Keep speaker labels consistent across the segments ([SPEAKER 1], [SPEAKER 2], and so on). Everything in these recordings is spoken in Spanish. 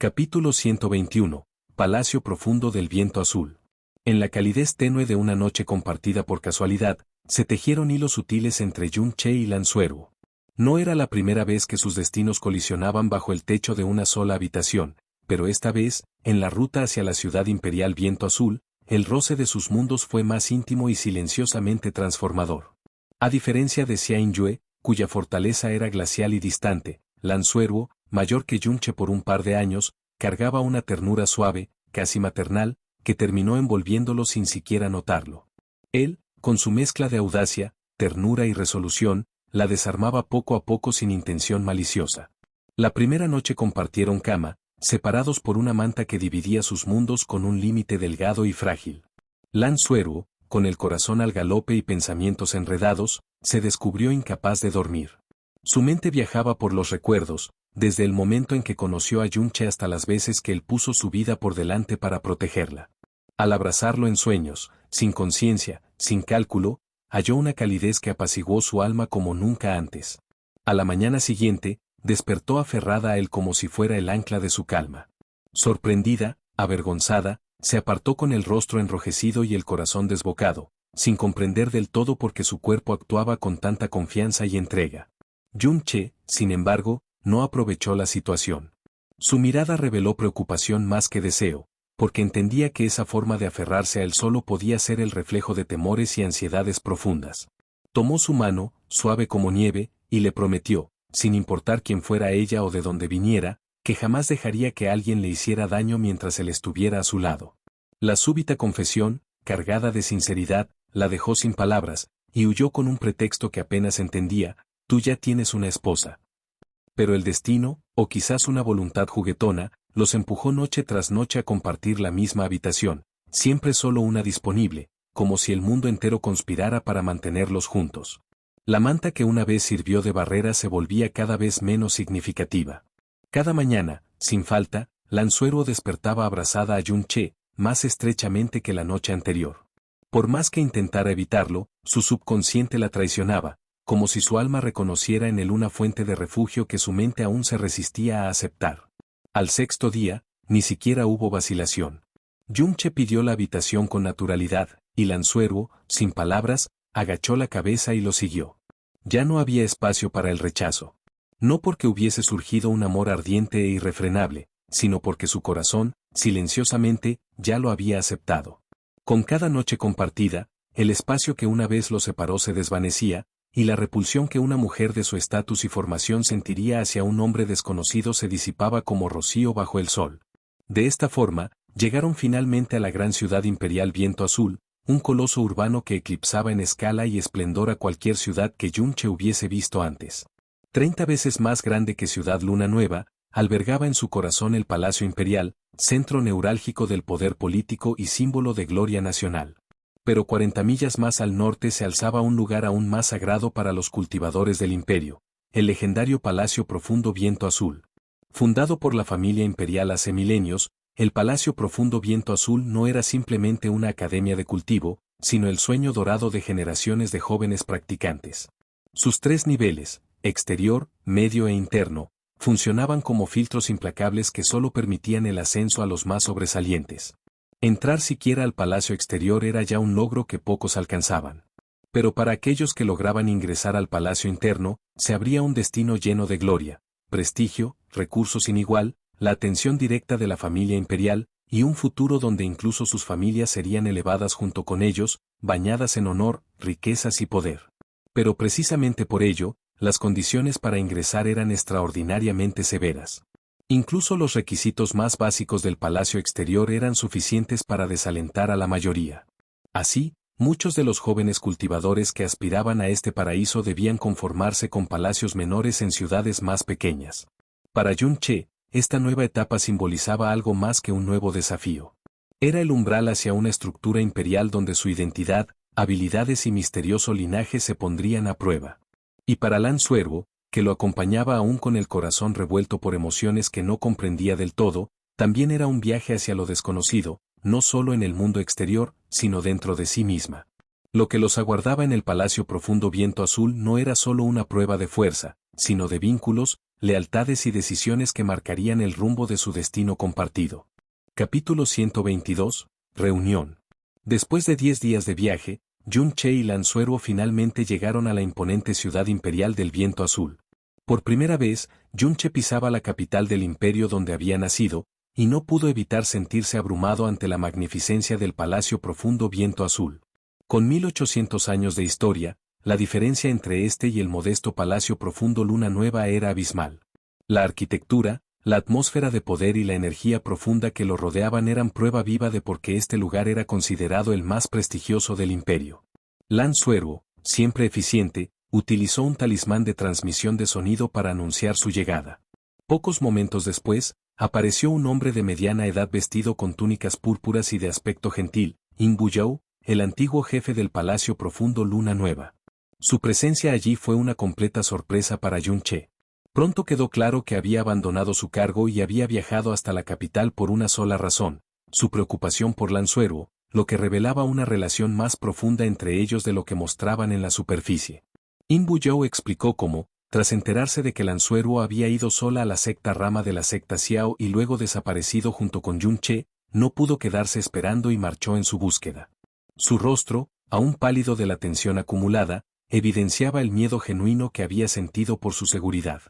[SPEAKER 1] Capítulo 121. Palacio profundo del viento azul. En la calidez tenue de una noche compartida por casualidad, se tejieron hilos sutiles entre Yun-che y Lan Suerwo. No era la primera vez que sus destinos colisionaban bajo el techo de una sola habitación, pero esta vez, en la ruta hacia la ciudad imperial Viento Azul, el roce de sus mundos fue más íntimo y silenciosamente transformador. A diferencia de Xia Yue, cuya fortaleza era glacial y distante, Lan Suerwo, mayor que Yun-che por un par de años, cargaba una ternura suave, casi maternal, que terminó envolviéndolo sin siquiera notarlo. Él, con su mezcla de audacia, ternura y resolución, la desarmaba poco a poco sin intención maliciosa. La primera noche compartieron cama, separados por una manta que dividía sus mundos con un límite delgado y frágil. Lan Suerwo, con el corazón al galope y pensamientos enredados, se descubrió incapaz de dormir. Su mente viajaba por los recuerdos, desde el momento en que conoció a Yun-che hasta las veces que él puso su vida por delante para protegerla. Al abrazarlo en sueños, sin conciencia, sin cálculo, halló una calidez que apaciguó su alma como nunca antes. A la mañana siguiente, despertó aferrada a él como si fuera el ancla de su calma. Sorprendida, avergonzada, se apartó con el rostro enrojecido y el corazón desbocado, sin comprender del todo por qué su cuerpo actuaba con tanta confianza y entrega. Yun-che, sin embargo, no aprovechó la situación. Su mirada reveló preocupación más que deseo, porque entendía que esa forma de aferrarse a él solo podía ser el reflejo de temores y ansiedades profundas. Tomó su mano, suave como nieve, y le prometió, sin importar quién fuera ella o de dónde viniera, que jamás dejaría que alguien le hiciera daño mientras él estuviera a su lado. La súbita confesión, cargada de sinceridad, la dejó sin palabras, y huyó con un pretexto que apenas entendía: tú ya tienes una esposa. Pero el destino, o quizás una voluntad juguetona, los empujó noche tras noche a compartir la misma habitación, siempre solo una disponible, como si el mundo entero conspirara para mantenerlos juntos. La manta que una vez sirvió de barrera se volvía cada vez menos significativa. Cada mañana, sin falta, Lan Suerwo despertaba abrazada a Yun-che, más estrechamente que la noche anterior. Por más que intentara evitarlo, su subconsciente la traicionaba, como si su alma reconociera en él una fuente de refugio que su mente aún se resistía a aceptar. Al sexto día, ni siquiera hubo vacilación. Yun-che pidió la habitación con naturalidad, y Lan Suerwo, sin palabras, agachó la cabeza y lo siguió. Ya no había espacio para el rechazo. No porque hubiese surgido un amor ardiente e irrefrenable, sino porque su corazón, silenciosamente, ya lo había aceptado. Con cada noche compartida, el espacio que una vez lo separó se desvanecía, y la repulsión que una mujer de su estatus y formación sentiría hacia un hombre desconocido se disipaba como rocío bajo el sol. De esta forma, llegaron finalmente a la gran ciudad imperial Viento Azul, un coloso urbano que eclipsaba en escala y esplendor a cualquier ciudad que Yun-che hubiese visto antes. 30 veces más grande que Ciudad Luna Nueva, albergaba en su corazón el Palacio Imperial, centro neurálgico del poder político y símbolo de gloria nacional. Pero 40 millas más al norte se alzaba un lugar aún más sagrado para los cultivadores del imperio, el legendario Palacio Profundo Viento Azul. Fundado por la familia imperial hace milenios, el Palacio Profundo Viento Azul no era simplemente una academia de cultivo, sino el sueño dorado de generaciones de jóvenes practicantes. Sus 3 niveles, exterior, medio e interno, funcionaban como filtros implacables que solo permitían el ascenso a los más sobresalientes. Entrar siquiera al palacio exterior era ya un logro que pocos alcanzaban. Pero para aquellos que lograban ingresar al palacio interno, se abría un destino lleno de gloria, prestigio, recursos sin igual, la atención directa de la familia imperial, y un futuro donde incluso sus familias serían elevadas junto con ellos, bañadas en honor, riquezas y poder. Pero precisamente por ello, las condiciones para ingresar eran extraordinariamente severas. Incluso los requisitos más básicos del palacio exterior eran suficientes para desalentar a la mayoría. Así, muchos de los jóvenes cultivadores que aspiraban a este paraíso debían conformarse con palacios menores en ciudades más pequeñas. Para Yun-che, esta nueva etapa simbolizaba algo más que un nuevo desafío. Era el umbral hacia una estructura imperial donde su identidad, habilidades y misterioso linaje se pondrían a prueba. Y para Lan Suerwo, que lo acompañaba aún con el corazón revuelto por emociones que no comprendía del todo, también era un viaje hacia lo desconocido, no solo en el mundo exterior, sino dentro de sí misma. Lo que los aguardaba en el Palacio Profundo Viento Azul no era solo una prueba de fuerza, sino de vínculos, lealtades y decisiones que marcarían el rumbo de su destino compartido. Capítulo 122, Reunión. Después de 10 días de viaje, Yun-che y Lan Suerwo finalmente llegaron a la imponente ciudad imperial del Viento Azul. Por primera vez, Yun-che pisaba la capital del imperio donde había nacido, y no pudo evitar sentirse abrumado ante la magnificencia del Palacio Profundo Viento Azul. Con 1800 años de historia, la diferencia entre este y el modesto Palacio Profundo Luna Nueva era abismal. La arquitectura, la atmósfera de poder y la energía profunda que lo rodeaban eran prueba viva de por qué este lugar era considerado el más prestigioso del imperio. Lan Suerwo, siempre eficiente, utilizó un talismán de transmisión de sonido para anunciar su llegada. Pocos momentos después, apareció un hombre de mediana edad vestido con túnicas púrpuras y de aspecto gentil, In Bu-you, el antiguo jefe del Palacio Profundo Luna Nueva. Su presencia allí fue una completa sorpresa para Yun-che. Pronto quedó claro que había abandonado su cargo y había viajado hasta la capital por una sola razón, su preocupación por Lan Suerwo, lo que revelaba una relación más profunda entre ellos de lo que mostraban en la superficie. In Bu-you explicó cómo, tras enterarse de que Lan Suerwo había ido sola a la secta rama de la secta Xiao y luego desaparecido junto con Yun-che, no pudo quedarse esperando y marchó en su búsqueda. Su rostro, aún pálido de la tensión acumulada, evidenciaba el miedo genuino que había sentido por su seguridad.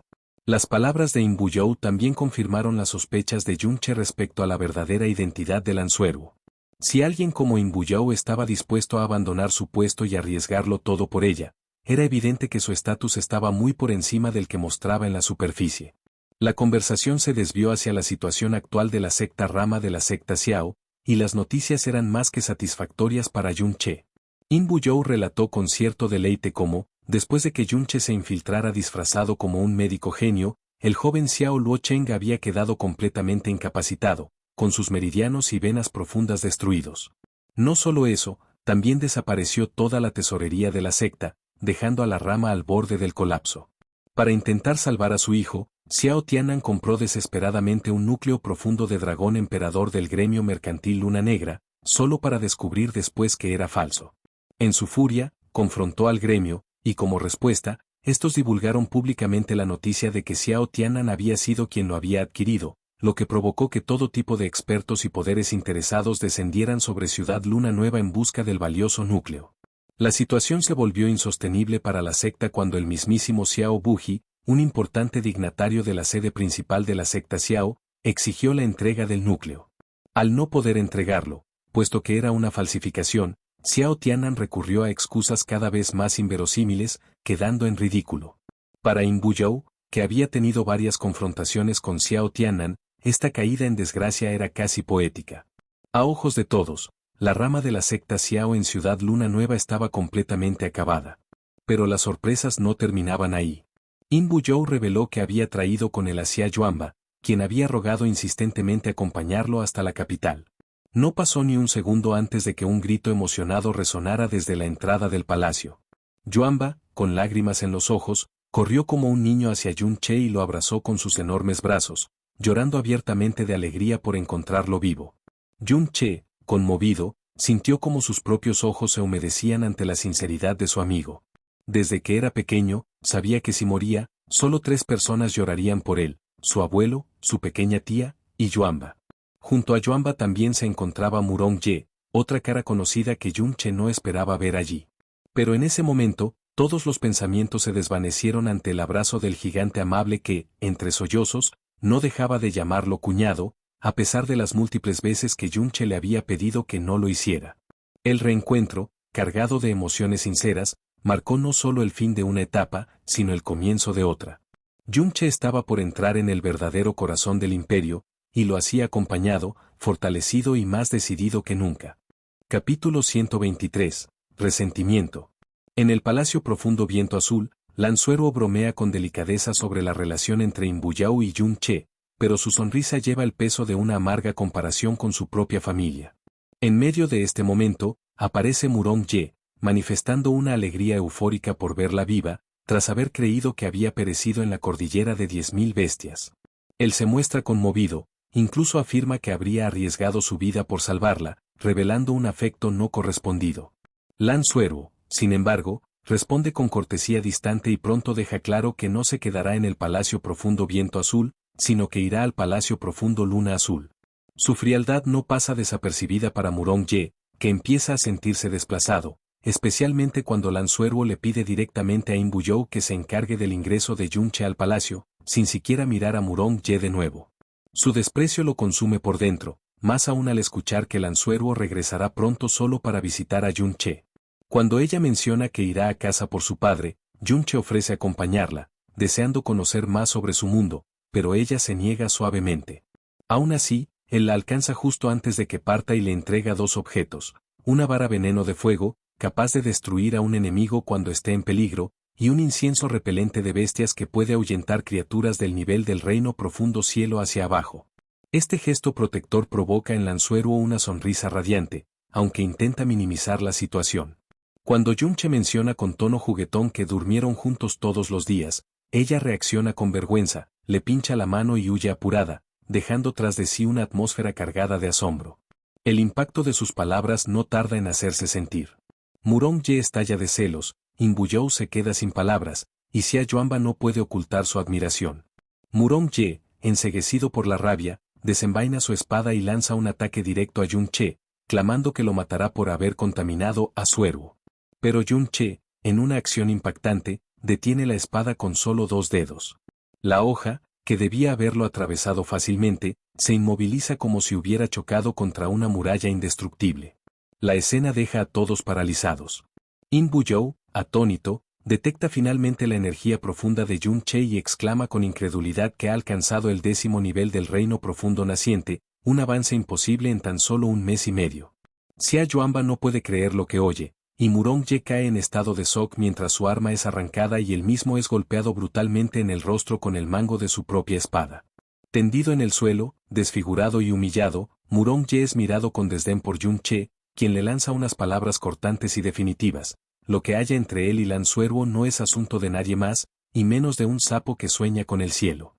[SPEAKER 1] Las palabras de In Bu-you también confirmaron las sospechas de Yun-che respecto a la verdadera identidad de Lan Suerwo. Si alguien como In Bu-you estaba dispuesto a abandonar su puesto y arriesgarlo todo por ella, era evidente que su estatus estaba muy por encima del que mostraba en la superficie. La conversación se desvió hacia la situación actual de la secta rama de la secta Xiao, y las noticias eran más que satisfactorias para Yun-che. In Bu-you relató con cierto deleite cómo, después de que Yun-che se infiltrara disfrazado como un médico genio, el joven Xiao Luo-cheng había quedado completamente incapacitado, con sus meridianos y venas profundas destruidos. No solo eso, también desapareció toda la tesorería de la secta, dejando a la rama al borde del colapso. Para intentar salvar a su hijo, Xiao Tianan compró desesperadamente un núcleo profundo de dragón emperador del gremio mercantil Luna Negra, solo para descubrir después que era falso. En su furia, confrontó al gremio, y como respuesta, estos divulgaron públicamente la noticia de que Xiao Tianan había sido quien lo había adquirido, lo que provocó que todo tipo de expertos y poderes interesados descendieran sobre Ciudad Luna Nueva en busca del valioso núcleo. La situación se volvió insostenible para la secta cuando el mismísimo Xiao Buji, un importante dignatario de la sede principal de la secta Xiao, exigió la entrega del núcleo. Al no poder entregarlo, puesto que era una falsificación, Xiao Tianan recurrió a excusas cada vez más inverosímiles, quedando en ridículo. Para In Bu-you, que había tenido varias confrontaciones con Xiao Tianan, esta caída en desgracia era casi poética. A ojos de todos, la rama de la secta Xiao en Ciudad Luna Nueva estaba completamente acabada. Pero las sorpresas no terminaban ahí. In Bu-you reveló que había traído con él a Xia Yuanba, quien había rogado insistentemente acompañarlo hasta la capital. No pasó ni un segundo antes de que un grito emocionado resonara desde la entrada del palacio. Yuanba, con lágrimas en los ojos, corrió como un niño hacia Yun-che y lo abrazó con sus enormes brazos, llorando abiertamente de alegría por encontrarlo vivo. Yun-che, conmovido, sintió como sus propios ojos se humedecían ante la sinceridad de su amigo. Desde que era pequeño, sabía que si moría, solo 3 personas llorarían por él, su abuelo, su pequeña tía, y Yuanba. Junto a Yuanba también se encontraba Murong-ye, otra cara conocida que Yun-che no esperaba ver allí. Pero en ese momento, todos los pensamientos se desvanecieron ante el abrazo del gigante amable que, entre sollozos, no dejaba de llamarlo cuñado, a pesar de las múltiples veces que Yun-che le había pedido que no lo hiciera. El reencuentro, cargado de emociones sinceras, marcó no solo el fin de una etapa, sino el comienzo de otra. Yun-che estaba por entrar en el verdadero corazón del imperio, y lo hacía acompañado, fortalecido y más decidido que nunca. Capítulo 123. Resentimiento. En el Palacio Profundo Viento Azul, Lan Suerwo bromea con delicadeza sobre la relación entre In Bu-you y Yun-che, pero su sonrisa lleva el peso de una amarga comparación con su propia familia. En medio de este momento, aparece Murong-ye, manifestando una alegría eufórica por verla viva, tras haber creído que había perecido en la cordillera de 10.000 bestias. Él se muestra conmovido, incluso afirma que habría arriesgado su vida por salvarla, revelando un afecto no correspondido. Lan Suerwo, sin embargo, responde con cortesía distante y pronto deja claro que no se quedará en el Palacio Profundo Viento Azul, sino que irá al Palacio Profundo Luna Azul. Su frialdad no pasa desapercibida para Murong-ye, que empieza a sentirse desplazado, especialmente cuando Lanzuerwo le pide directamente a In Buyou que se encargue del ingreso de Yunche al palacio, sin siquiera mirar a Murong-ye de nuevo. Su desprecio lo consume por dentro, más aún al escuchar que Lanzuerwo regresará pronto solo para visitar a Yunche. Cuando ella menciona que irá a casa por su padre, Yunche ofrece acompañarla, deseando conocer más sobre su mundo, pero ella se niega suavemente. Aún así, él la alcanza justo antes de que parta y le entrega dos objetos, una vara veneno de fuego, capaz de destruir a un enemigo cuando esté en peligro, y un incienso repelente de bestias que puede ahuyentar criaturas del nivel del reino profundo cielo hacia abajo. Este gesto protector provoca en Lanzuerwo una sonrisa radiante, aunque intenta minimizar la situación. Cuando Yunche menciona con tono juguetón que durmieron juntos todos los días, ella reacciona con vergüenza, le pincha la mano y huye apurada, dejando tras de sí una atmósfera cargada de asombro. El impacto de sus palabras no tarda en hacerse sentir. Murong-ye estalla de celos, In Buyou se queda sin palabras, y Xia Yuanba no puede ocultar su admiración. Murong-ye, enceguecido por la rabia, desenvaina su espada y lanza un ataque directo a Yunche, clamando que lo matará por haber contaminado a Suerwo. Pero Yunche, en una acción impactante, detiene la espada con solo 2 dedos. La hoja, que debía haberlo atravesado fácilmente, se inmoviliza como si hubiera chocado contra una muralla indestructible. La escena deja a todos paralizados. In Buyou, atónito, detecta finalmente la energía profunda de Yunche y exclama con incredulidad que ha alcanzado el 10º nivel del reino profundo naciente, un avance imposible en tan solo un mes y medio. Xia Yuanba no puede creer lo que oye, y Murong-ye cae en estado de shock mientras su arma es arrancada y él mismo es golpeado brutalmente en el rostro con el mango de su propia espada. Tendido en el suelo, desfigurado y humillado, Murong-ye es mirado con desdén por Yunche, quien le lanza unas palabras cortantes y definitivas. Lo que haya entre él y Lanzuerwo no es asunto de nadie más, y menos de un sapo que sueña con el cielo.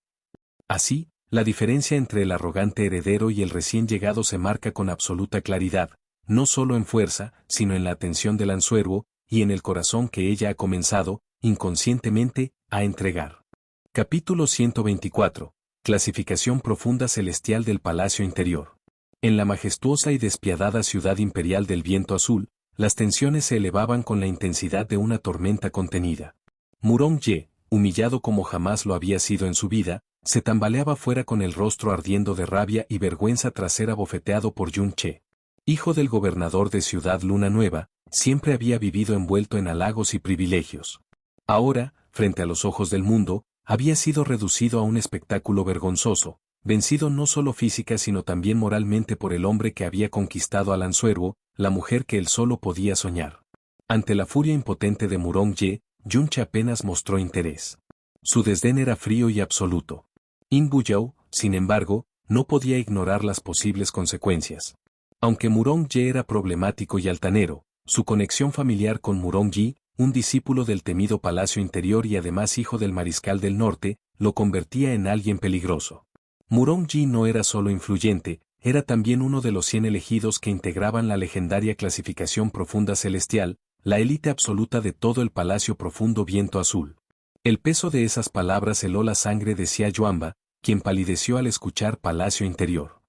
[SPEAKER 1] Así, la diferencia entre el arrogante heredero y el recién llegado se marca con absoluta claridad, no solo en fuerza, sino en la atención de Lanzuerwo, y en el corazón que ella ha comenzado, inconscientemente, a entregar. Capítulo 124. Clasificación profunda celestial del Palacio Interior. En la majestuosa y despiadada ciudad imperial del Viento Azul, las tensiones se elevaban con la intensidad de una tormenta contenida. Murong-ye, humillado como jamás lo había sido en su vida, se tambaleaba fuera con el rostro ardiendo de rabia y vergüenza tras ser abofeteado por Yunche. Hijo del gobernador de Ciudad Luna Nueva, siempre había vivido envuelto en halagos y privilegios. Ahora, frente a los ojos del mundo, había sido reducido a un espectáculo vergonzoso, vencido no solo física sino también moralmente por el hombre que había conquistado a Lanzuerwo, la mujer que él solo podía soñar. Ante la furia impotente de Murong-ye, Yunche apenas mostró interés. Su desdén era frío y absoluto. In Buyou, sin embargo, no podía ignorar las posibles consecuencias. Aunque Murong-ye era problemático y altanero, su conexión familiar con Murong-yi, un discípulo del temido Palacio Interior y además hijo del Mariscal del Norte, lo convertía en alguien peligroso. Murong-yi no era solo influyente, era también uno de los 100 elegidos que integraban la legendaria clasificación profunda celestial, la élite absoluta de todo el Palacio Profundo Viento Azul. El peso de esas palabras heló la sangre de Xia Yuanba, quien palideció al escuchar Palacio Interior.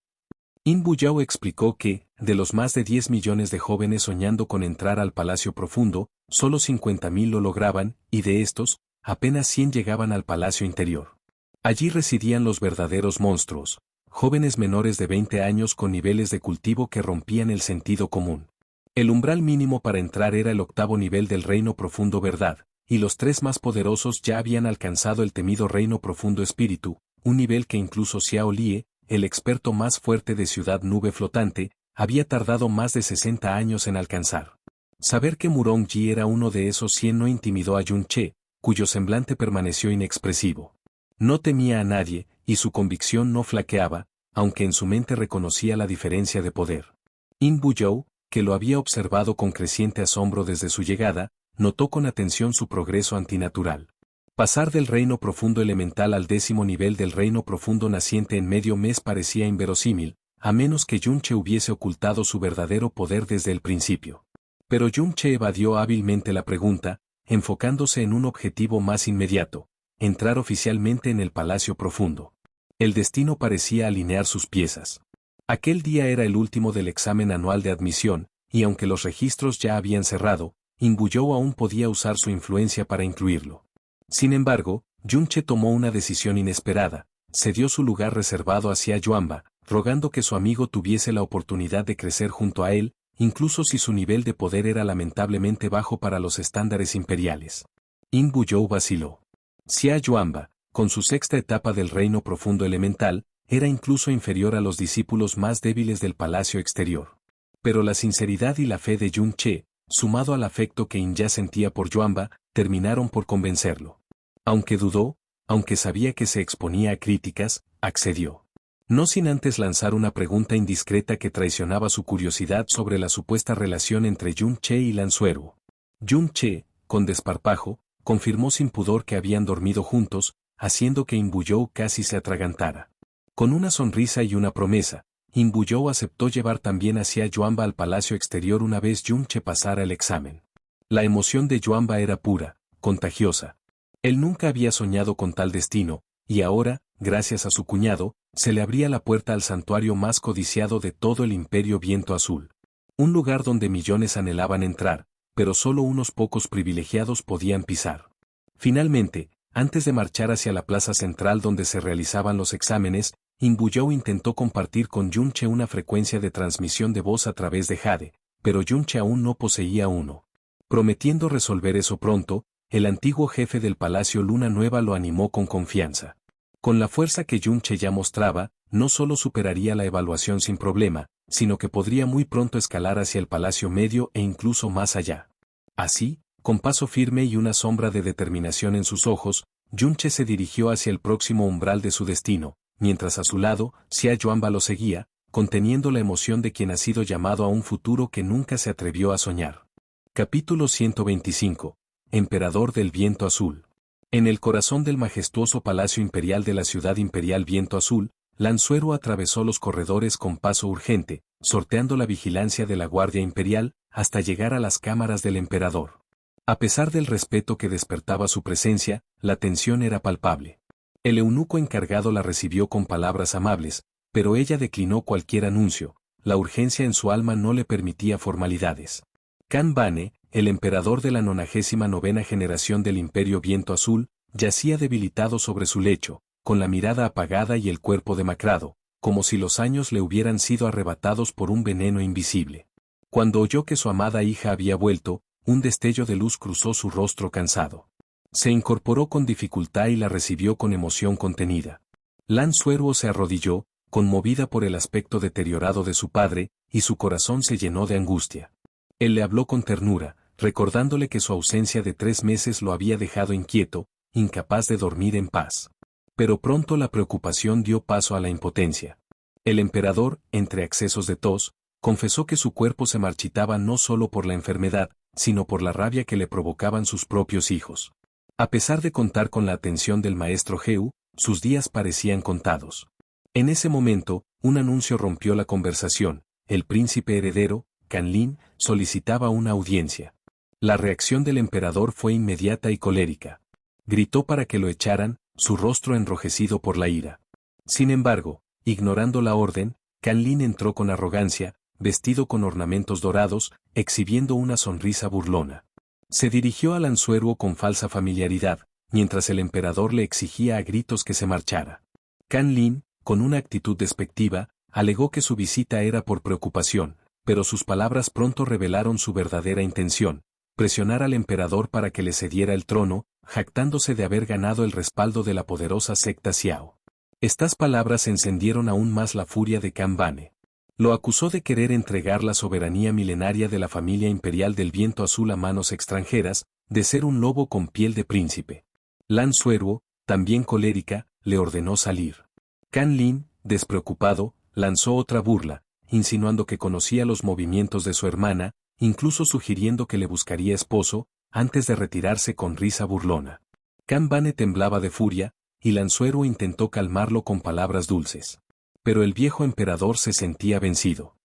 [SPEAKER 1] In Buyou explicó que, de los más de 10 millones de jóvenes soñando con entrar al Palacio Profundo, solo 50.000 lo lograban, y de estos, apenas 100 llegaban al Palacio Interior. Allí residían los verdaderos monstruos, jóvenes menores de 20 años con niveles de cultivo que rompían el sentido común. El umbral mínimo para entrar era el 8º nivel del Reino Profundo Verdad, y los 3 más poderosos ya habían alcanzado el temido Reino Profundo Espíritu, un nivel que incluso Xiao Lie, el experto más fuerte de Ciudad Nube Flotante, había tardado más de 60 años en alcanzar. Saber que Murong-ji era uno de esos 100 no intimidó a Yunche, cuyo semblante permaneció inexpresivo. No temía a nadie, y su convicción no flaqueaba, aunque en su mente reconocía la diferencia de poder. In Buyou, que lo había observado con creciente asombro desde su llegada, notó con atención su progreso antinatural. Pasar del reino profundo elemental al 10º nivel del reino profundo naciente en medio mes parecía inverosímil, a menos que Yunche hubiese ocultado su verdadero poder desde el principio. Pero Yunche evadió hábilmente la pregunta, enfocándose en un objetivo más inmediato: entrar oficialmente en el Palacio Profundo. El destino parecía alinear sus piezas. Aquel día era el último del examen anual de admisión, y aunque los registros ya habían cerrado, Imbuyou aún podía usar su influencia para incluirlo. Sin embargo, Yunche tomó una decisión inesperada: cedió su lugar reservado hacia Yuamba, rogando que su amigo tuviese la oportunidad de crecer junto a él, incluso si su nivel de poder era lamentablemente bajo para los estándares imperiales. Imbuyou vaciló. Xia Yuamba, con su sexta etapa del reino profundo elemental, era incluso inferior a los discípulos más débiles del palacio exterior. Pero la sinceridad y la fe de Yunche, sumado al afecto que In ya sentía por Yuamba, terminaron por convencerlo. Aunque dudó, aunque sabía que se exponía a críticas, accedió. No sin antes lanzar una pregunta indiscreta que traicionaba su curiosidad sobre la supuesta relación entre Yunche y Lanzuero. Yunche, con desparpajo, confirmó sin pudor que habían dormido juntos, haciendo que Imbuyou casi se atragantara. Con una sonrisa y una promesa, Imbuyou aceptó llevar también hacia Yuamba al palacio exterior una vez Yunche pasara el examen. La emoción de Yuamba era pura, contagiosa. Él nunca había soñado con tal destino, y ahora, gracias a su cuñado, se le abría la puerta al santuario más codiciado de todo el Imperio Viento Azul. Un lugar donde millones anhelaban entrar, pero solo unos pocos privilegiados podían pisar. Finalmente, antes de marchar hacia la plaza central donde se realizaban los exámenes, Imbuyou intentó compartir con Yunche una frecuencia de transmisión de voz a través de Jade, pero Yunche aún no poseía uno. Prometiendo resolver eso pronto, el antiguo jefe del Palacio Luna Nueva lo animó con confianza. Con la fuerza que Yunche ya mostraba, no solo superaría la evaluación sin problema, sino que podría muy pronto escalar hacia el Palacio Medio e incluso más allá. Así, con paso firme y una sombra de determinación en sus ojos, Yunche se dirigió hacia el próximo umbral de su destino, mientras a su lado, Xia Yuamba lo seguía, conteniendo la emoción de quien ha sido llamado a un futuro que nunca se atrevió a soñar. Capítulo 125. Emperador del Viento Azul. En el corazón del majestuoso Palacio Imperial de la Ciudad Imperial Viento Azul, Lanzuero atravesó los corredores con paso urgente, sorteando la vigilancia de la Guardia Imperial, hasta llegar a las cámaras del emperador. A pesar del respeto que despertaba su presencia, la tensión era palpable. El eunuco encargado la recibió con palabras amables, pero ella declinó cualquier anuncio. La urgencia en su alma no le permitía formalidades. Kan Bane, el emperador de la 99ª generación del Imperio Viento Azul, yacía debilitado sobre su lecho, con la mirada apagada y el cuerpo demacrado, como si los años le hubieran sido arrebatados por un veneno invisible. Cuando oyó que su amada hija había vuelto, un destello de luz cruzó su rostro cansado. Se incorporó con dificultad y la recibió con emoción contenida. Lanzuero se arrodilló, conmovida por el aspecto deteriorado de su padre, y su corazón se llenó de angustia. Él le habló con ternura, recordándole que su ausencia de 3 meses lo había dejado inquieto, incapaz de dormir en paz. Pero pronto la preocupación dio paso a la impotencia. El emperador, entre accesos de tos, confesó que su cuerpo se marchitaba no solo por la enfermedad, sino por la rabia que le provocaban sus propios hijos. A pesar de contar con la atención del maestro Heu, sus días parecían contados. En ese momento, un anuncio rompió la conversación: el príncipe heredero, Kan Lin, solicitaba una audiencia. La reacción del emperador fue inmediata y colérica. Gritó para que lo echaran, su rostro enrojecido por la ira. Sin embargo, ignorando la orden, Kan Lin entró con arrogancia, vestido con ornamentos dorados, exhibiendo una sonrisa burlona. Se dirigió a Lanzuero con falsa familiaridad, mientras el emperador le exigía a gritos que se marchara. Kan Lin, con una actitud despectiva, alegó que su visita era por preocupación, pero sus palabras pronto revelaron su verdadera intención: presionar al emperador para que le cediera el trono, jactándose de haber ganado el respaldo de la poderosa secta Xiao. Estas palabras encendieron aún más la furia de Kan Bane. Lo acusó de querer entregar la soberanía milenaria de la familia imperial del Viento Azul a manos extranjeras, de ser un lobo con piel de príncipe. Lanzuero, también colérica, le ordenó salir. Kan Lin, despreocupado, lanzó otra burla, insinuando que conocía los movimientos de su hermana, incluso sugiriendo que le buscaría esposo, antes de retirarse con risa burlona. Kan Bane temblaba de furia, y Lanzuero intentó calmarlo con palabras dulces. Pero el viejo emperador se sentía vencido.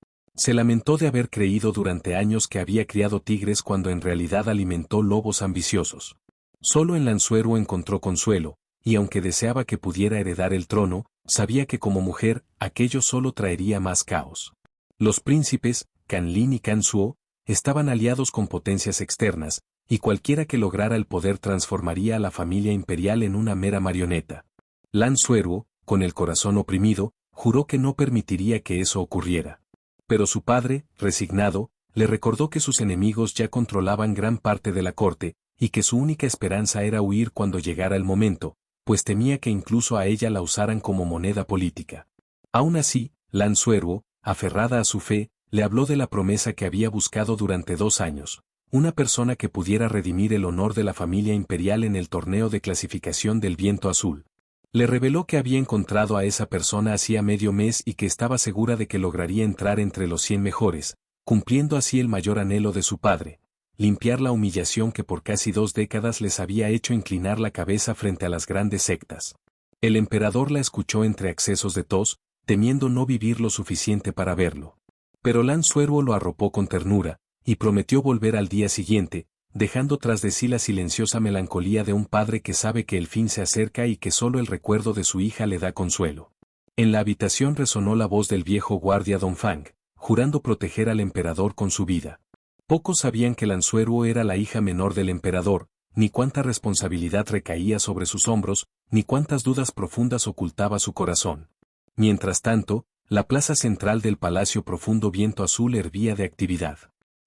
[SPEAKER 1] Se lamentó de haber creído durante años que había criado tigres cuando en realidad alimentó lobos ambiciosos. Solo en Lanzuero encontró consuelo, y aunque deseaba que pudiera heredar el trono, sabía que como mujer, aquello solo traería más caos. Los príncipes, Canlin y Cansuo, estaban aliados con potencias externas, y cualquiera que lograra el poder transformaría a la familia imperial en una mera marioneta. Lanzuero, con el corazón oprimido, juró que no permitiría que eso ocurriera. Pero su padre, resignado, le recordó que sus enemigos ya controlaban gran parte de la corte, y que su única esperanza era huir cuando llegara el momento, pues temía que incluso a ella la usaran como moneda política. Aún así, Lanzuero, aferrada a su fe, le habló de la promesa que había buscado durante 2 años, una persona que pudiera redimir el honor de la familia imperial en el torneo de clasificación del Viento Azul. Le reveló que había encontrado a esa persona hacía medio mes y que estaba segura de que lograría entrar entre los 100 mejores, cumpliendo así el mayor anhelo de su padre, limpiar la humillación que por casi 2 décadas les había hecho inclinar la cabeza frente a las grandes sectas. El emperador la escuchó entre accesos de tos, temiendo no vivir lo suficiente para verlo. Pero Lanzuero lo arropó con ternura, y prometió volver al día siguiente, dejando tras de sí la silenciosa melancolía de un padre que sabe que el fin se acerca y que solo el recuerdo de su hija le da consuelo. En la habitación resonó la voz del viejo guardia Don Fang, jurando proteger al emperador con su vida. Pocos sabían que Lanzuero era la hija menor del emperador, ni cuánta responsabilidad recaía sobre sus hombros, ni cuántas dudas profundas ocultaba su corazón. Mientras tanto, la plaza central del Palacio Profundo Viento Azul hervía de actividad.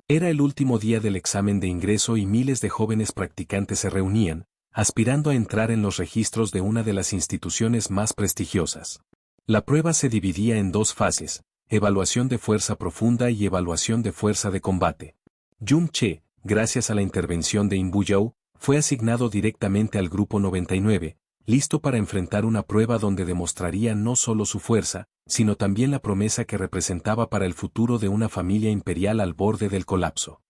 [SPEAKER 1] Era el último día del examen de ingreso y miles de jóvenes practicantes se reunían, aspirando a entrar en los registros de una de las instituciones más prestigiosas. La prueba se dividía en 2 fases, evaluación de fuerza profunda y evaluación de fuerza de combate. Jun Che, gracias a la intervención de Inbu Yao, fue asignado directamente al grupo 99, listo para enfrentar una prueba donde demostraría no solo su fuerza, sino también la promesa que representaba para el futuro de una familia imperial al borde del colapso.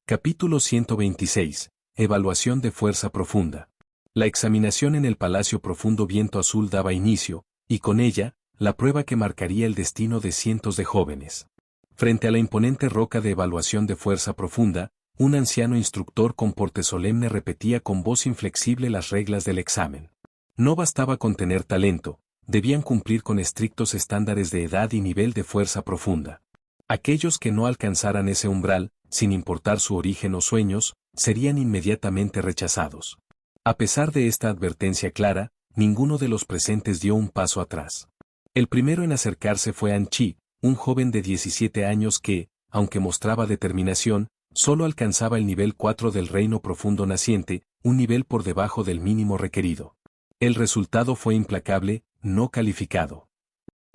[SPEAKER 1] Capítulo 126. Evaluación de fuerza profunda. La examinación en el Palacio Profundo Viento Azul daba inicio, y con ella, la prueba que marcaría el destino de cientos de jóvenes. Frente a la imponente roca de evaluación de fuerza profunda, un anciano instructor con porte solemne repetía con voz inflexible las reglas del examen. No bastaba con tener talento, debían cumplir con estrictos estándares de edad y nivel de fuerza profunda. Aquellos que no alcanzaran ese umbral, sin importar su origen o sueños, serían inmediatamente rechazados. A pesar de esta advertencia clara, ninguno de los presentes dio un paso atrás. El primero en acercarse fue An Chi, un joven de 17 años que, aunque mostraba determinación, solo alcanzaba el nivel 4 del Reino Profundo Naciente, un nivel por debajo del mínimo requerido. El resultado fue implacable, no calificado.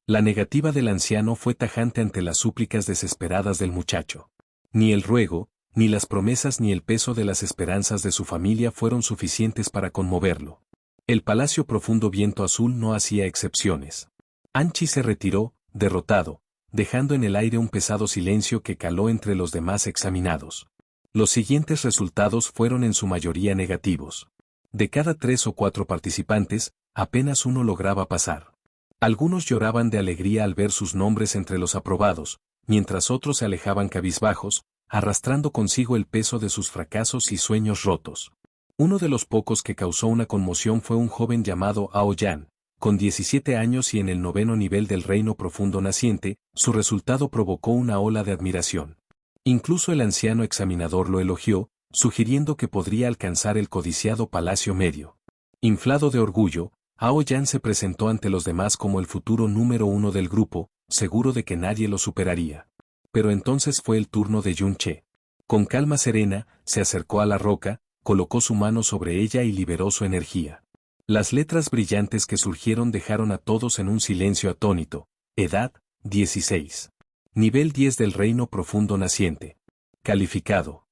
[SPEAKER 1] La negativa del anciano fue tajante ante las súplicas desesperadas del muchacho. Ni el ruego, ni las promesas ni el peso de las esperanzas de su familia fueron suficientes para conmoverlo. El Palacio Profundo Viento Azul no hacía excepciones. An Chi se retiró, derrotado, dejando en el aire un pesado silencio que caló entre los demás examinados. Los siguientes resultados fueron en su mayoría negativos. De cada 3 o 4 participantes, apenas uno lograba pasar. Algunos lloraban de alegría al ver sus nombres entre los aprobados, mientras otros se alejaban cabizbajos, arrastrando consigo el peso de sus fracasos y sueños rotos. Uno de los pocos que causó una conmoción fue un joven llamado Ao Yan, con 17 años y en el 9º nivel del Reino Profundo Naciente, su resultado provocó una ola de admiración. Incluso el anciano examinador lo elogió, sugiriendo que podría alcanzar el codiciado Palacio Medio. Inflado de orgullo, Ao Yan se presentó ante los demás como el futuro número 1 del grupo, seguro de que nadie lo superaría. Pero entonces fue el turno de Jun Che. Con calma serena, se acercó a la roca, colocó su mano sobre ella y liberó su energía. Las letras brillantes que surgieron dejaron a todos en un silencio atónito. Edad, 16. Nivel 10 del Reino Profundo Naciente. Calificado.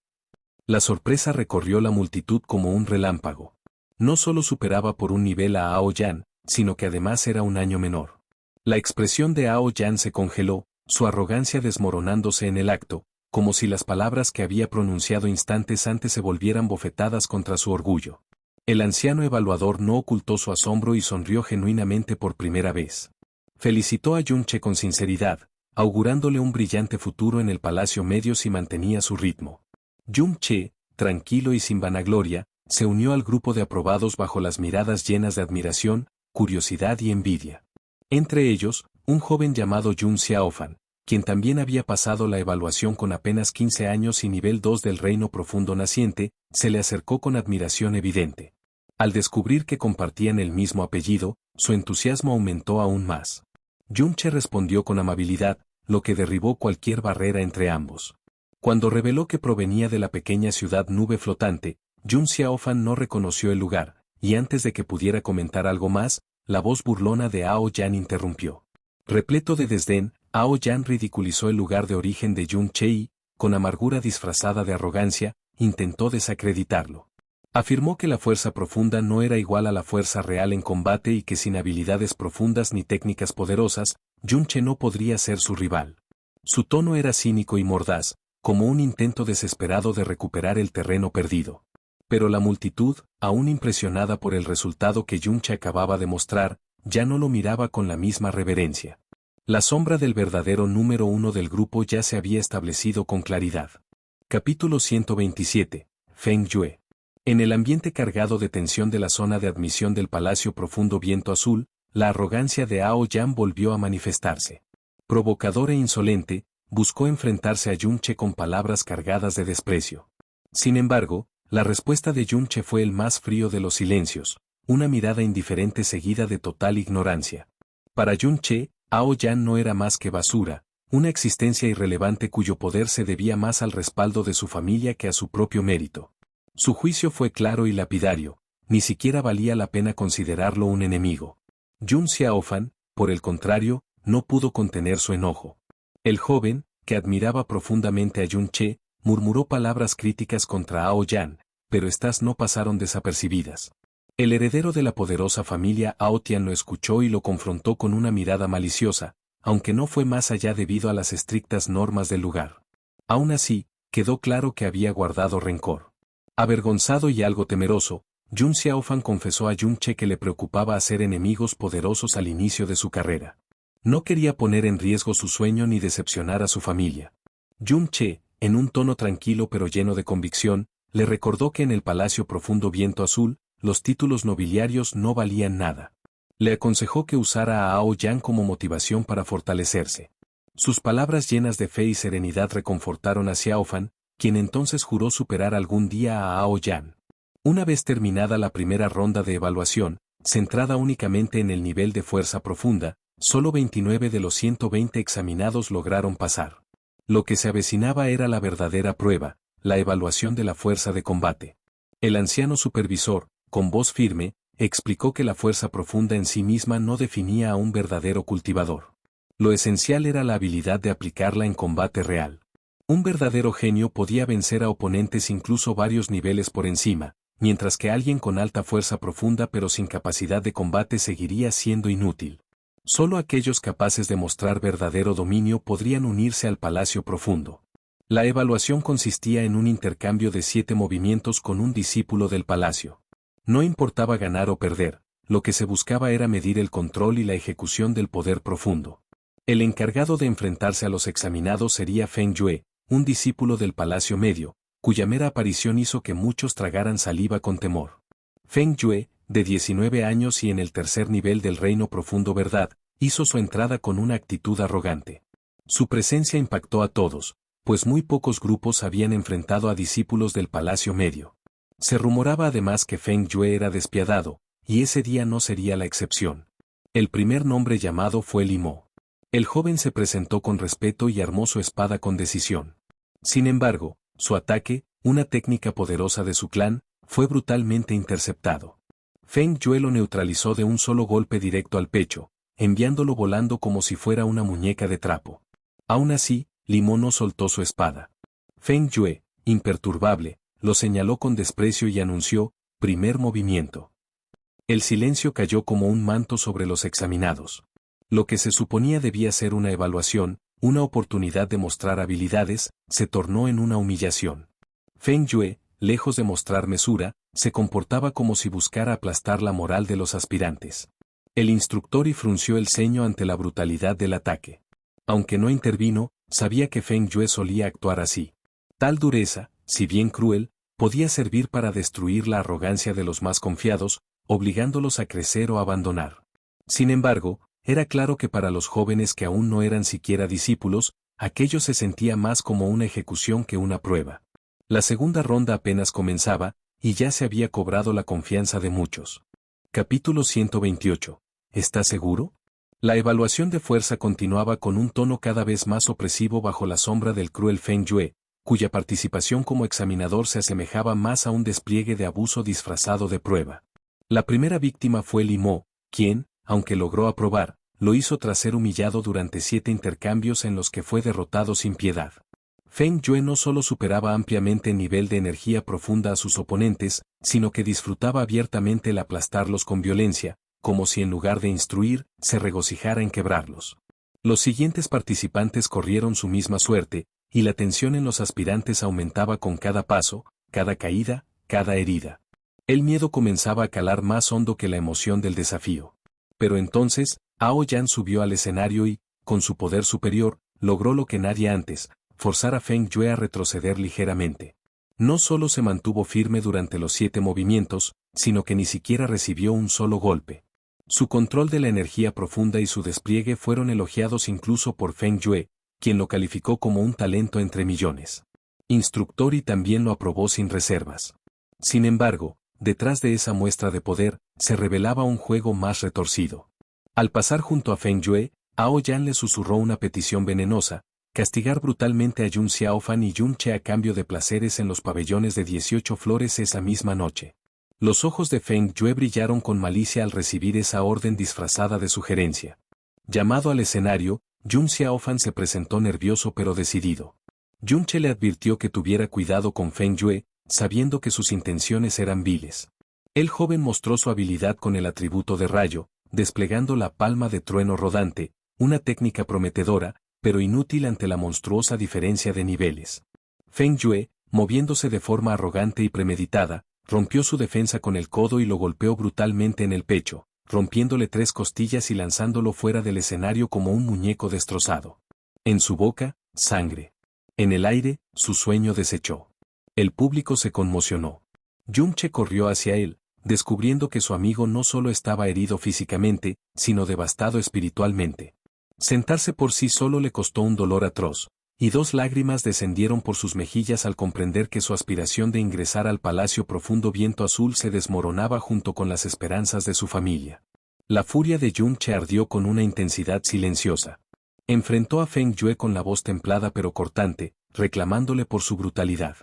[SPEAKER 1] La sorpresa recorrió la multitud como un relámpago. No solo superaba por un nivel a Ao Yan, sino que además era un año menor. La expresión de Ao Yan se congeló, su arrogancia desmoronándose en el acto, como si las palabras que había pronunciado instantes antes se volvieran bofetadas contra su orgullo. El anciano evaluador no ocultó su asombro y sonrió genuinamente por primera vez. Felicitó a Jun Che con sinceridad, augurándole un brillante futuro en el Palacio Medio si mantenía su ritmo. Jung Che, tranquilo y sin vanagloria, se unió al grupo de aprobados bajo las miradas llenas de admiración, curiosidad y envidia. Entre ellos, un joven llamado Jun Xiaofan, quien también había pasado la evaluación con apenas 15 años y nivel 2 del reino profundo naciente, se le acercó con admiración evidente. Al descubrir que compartían el mismo apellido, su entusiasmo aumentó aún más. Jun Che respondió con amabilidad, lo que derribó cualquier barrera entre ambos. Cuando reveló que provenía de la pequeña ciudad Nube Flotante, Jun Xiaofan no reconoció el lugar, y antes de que pudiera comentar algo más, la voz burlona de Ao Yan interrumpió. Repleto de desdén, Ao Yan ridiculizó el lugar de origen de Jun Che y, con amargura disfrazada de arrogancia, intentó desacreditarlo. Afirmó que la fuerza profunda no era igual a la fuerza real en combate y que sin habilidades profundas ni técnicas poderosas, Jun Che no podría ser su rival. Su tono era cínico y mordaz, como un intento desesperado de recuperar el terreno perdido. Pero la multitud, aún impresionada por el resultado que Jun Che acababa de mostrar, ya no lo miraba con la misma reverencia. La sombra del verdadero número uno del grupo ya se había establecido con claridad. Capítulo 127. Feng Yue. En el ambiente cargado de tensión de la zona de admisión del Palacio Profundo Viento Azul, la arrogancia de Ao Yan volvió a manifestarse. Provocador e insolente, buscó enfrentarse a Jun Che con palabras cargadas de desprecio. Sin embargo, la respuesta de Jun Che fue el más frío de los silencios, una mirada indiferente seguida de total ignorancia. Para Jun Che, Ao Yan no era más que basura, una existencia irrelevante cuyo poder se debía más al respaldo de su familia que a su propio mérito. Su juicio fue claro y lapidario, ni siquiera valía la pena considerarlo un enemigo. Jun Xiaofan, por el contrario, no pudo contener su enojo. El joven, que admiraba profundamente a Jun Che, murmuró palabras críticas contra Ao Yan, pero estas no pasaron desapercibidas. El heredero de la poderosa familia Ao Tian lo escuchó y lo confrontó con una mirada maliciosa, aunque no fue más allá debido a las estrictas normas del lugar. Aún así, quedó claro que había guardado rencor. Avergonzado y algo temeroso, Jun Xiaofan confesó a Jun Che que le preocupaba hacer enemigos poderosos al inicio de su carrera. No quería poner en riesgo su sueño ni decepcionar a su familia. Jun Che, en un tono tranquilo pero lleno de convicción, le recordó que en el Palacio Profundo Viento Azul, los títulos nobiliarios no valían nada. Le aconsejó que usara a Ao Yan como motivación para fortalecerse. Sus palabras llenas de fe y serenidad reconfortaron a Xiaofan, quien entonces juró superar algún día a Ao Yan. Una vez terminada la primera ronda de evaluación, centrada únicamente en el nivel de fuerza profunda, solo 29 de los 120 examinados lograron pasar. Lo que se avecinaba era la verdadera prueba, la evaluación de la fuerza de combate. El anciano supervisor, con voz firme, explicó que la fuerza profunda en sí misma no definía a un verdadero cultivador. Lo esencial era la habilidad de aplicarla en combate real. Un verdadero genio podía vencer a oponentes incluso varios niveles por encima, mientras que alguien con alta fuerza profunda pero sin capacidad de combate seguiría siendo inútil. Solo aquellos capaces de mostrar verdadero dominio podrían unirse al Palacio Profundo. La evaluación consistía en un intercambio de 7 movimientos con un discípulo del palacio. No importaba ganar o perder, lo que se buscaba era medir el control y la ejecución del poder profundo. El encargado de enfrentarse a los examinados sería Feng Yue, un discípulo del Palacio Medio, cuya mera aparición hizo que muchos tragaran saliva con temor. Feng Yue, de 19 años y en el tercer nivel del Reino Profundo Verdad, hizo su entrada con una actitud arrogante. Su presencia impactó a todos, pues muy pocos grupos habían enfrentado a discípulos del Palacio Medio. Se rumoraba además que Feng Yue era despiadado, y ese día no sería la excepción. El primer nombre llamado fue Limo. El joven se presentó con respeto y armó su espada con decisión. Sin embargo, su ataque, una técnica poderosa de su clan, fue brutalmente interceptado. Feng Yue lo neutralizó de un solo golpe directo al pecho, enviándolo volando como si fuera una muñeca de trapo. Aún así, Limo no soltó su espada. Feng Yue, imperturbable, lo señaló con desprecio y anunció, primer movimiento. El silencio cayó como un manto sobre los examinados. Lo que se suponía debía ser una evaluación, una oportunidad de mostrar habilidades, se tornó en una humillación. Feng Yue, lejos de mostrar mesura, se comportaba como si buscara aplastar la moral de los aspirantes. El instructor frunció el ceño ante la brutalidad del ataque. Aunque no intervino, sabía que Feng Yue solía actuar así. Tal dureza, si bien cruel, podía servir para destruir la arrogancia de los más confiados, obligándolos a crecer o abandonar. Sin embargo, era claro que para los jóvenes que aún no eran siquiera discípulos, aquello se sentía más como una ejecución que una prueba. La segunda ronda apenas comenzaba, y ya se había cobrado la confianza de muchos. Capítulo 128. ¿Estás seguro? La evaluación de fuerza continuaba con un tono cada vez más opresivo bajo la sombra del cruel Feng Yue, cuya participación como examinador se asemejaba más a un despliegue de abuso disfrazado de prueba. La primera víctima fue Li Mo, quien, aunque logró aprobar, lo hizo tras ser humillado durante 7 intercambios en los que fue derrotado sin piedad. Feng Yue no solo superaba ampliamente en nivel de energía profunda a sus oponentes, sino que disfrutaba abiertamente el aplastarlos con violencia, como si en lugar de instruir, se regocijara en quebrarlos. Los siguientes participantes corrieron su misma suerte, y la tensión en los aspirantes aumentaba con cada paso, cada caída, cada herida. El miedo comenzaba a calar más hondo que la emoción del desafío. Pero entonces, Hao Yan subió al escenario y, con su poder superior, logró lo que nadie antes, forzar a Feng Yue a retroceder ligeramente. No solo se mantuvo firme durante los 7 movimientos, sino que ni siquiera recibió un solo golpe. Su control de la energía profunda y su despliegue fueron elogiados incluso por Feng Yue, quien lo calificó como un talento entre millones. Instructor también lo aprobó sin reservas. Sin embargo, detrás de esa muestra de poder, se revelaba un juego más retorcido. Al pasar junto a Feng Yue, Hao Yan le susurró una petición venenosa: castigar brutalmente a Yun Xiaofan y Yun Che a cambio de placeres en los pabellones de 18 flores esa misma noche. Los ojos de Feng Yue brillaron con malicia al recibir esa orden disfrazada de sugerencia. Llamado al escenario, Yun Xiaofan se presentó nervioso pero decidido. Yun Che le advirtió que tuviera cuidado con Feng Yue, sabiendo que sus intenciones eran viles. El joven mostró su habilidad con el atributo de rayo, desplegando la palma de trueno rodante, una técnica prometedora, pero inútil ante la monstruosa diferencia de niveles. Feng Yue, moviéndose de forma arrogante y premeditada, rompió su defensa con el codo y lo golpeó brutalmente en el pecho, rompiéndole 3 costillas y lanzándolo fuera del escenario como un muñeco destrozado. En su boca, sangre. En el aire, su sueño desechó. El público se conmocionó. Yun Che corrió hacia él, descubriendo que su amigo no solo estaba herido físicamente, sino devastado espiritualmente. Sentarse por sí solo le costó un dolor atroz, y 2 lágrimas descendieron por sus mejillas al comprender que su aspiración de ingresar al Palacio Profundo Viento Azul se desmoronaba junto con las esperanzas de su familia. La furia de Yun Che ardió con una intensidad silenciosa. Enfrentó a Feng Yue con la voz templada pero cortante, reclamándole por su brutalidad.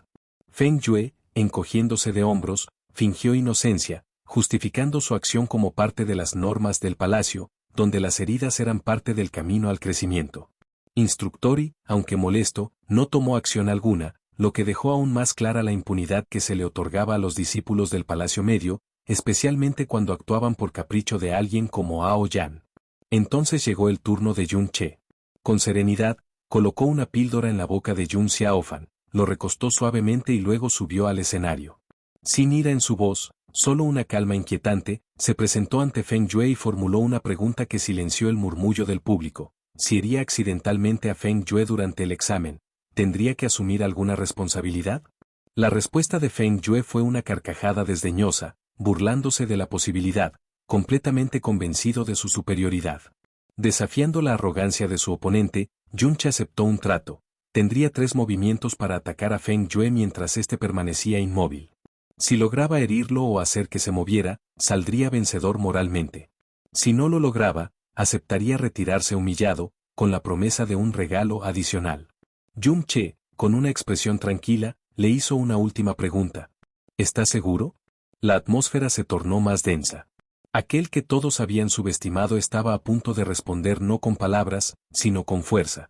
[SPEAKER 1] Feng Yue, encogiéndose de hombros, fingió inocencia, justificando su acción como parte de las normas del palacio, donde las heridas eran parte del camino al crecimiento. Instructori, aunque molesto, no tomó acción alguna, lo que dejó aún más clara la impunidad que se le otorgaba a los discípulos del Palacio Medio, especialmente cuando actuaban por capricho de alguien como Hao Yan. Entonces llegó el turno de Yun Che. Con serenidad, colocó una píldora en la boca de Yun Xiaofan, lo recostó suavemente y luego subió al escenario. Sin ira en su voz, solo una calma inquietante, se presentó ante Feng Yue y formuló una pregunta que silenció el murmullo del público. Si hería accidentalmente a Feng Yue durante el examen, ¿tendría que asumir alguna responsabilidad? La respuesta de Feng Yue fue una carcajada desdeñosa, burlándose de la posibilidad, completamente convencido de su superioridad. Desafiando la arrogancia de su oponente, Yun Che aceptó un trato. Tendría 3 movimientos para atacar a Feng Yue mientras éste permanecía inmóvil. Si lograba herirlo o hacer que se moviera, saldría vencedor moralmente. Si no lo lograba, aceptaría retirarse humillado, con la promesa de un regalo adicional. Yun Che, con una expresión tranquila, le hizo una última pregunta. ¿Estás seguro? La atmósfera se tornó más densa. Aquel que todos habían subestimado estaba a punto de responder no con palabras, sino con fuerza.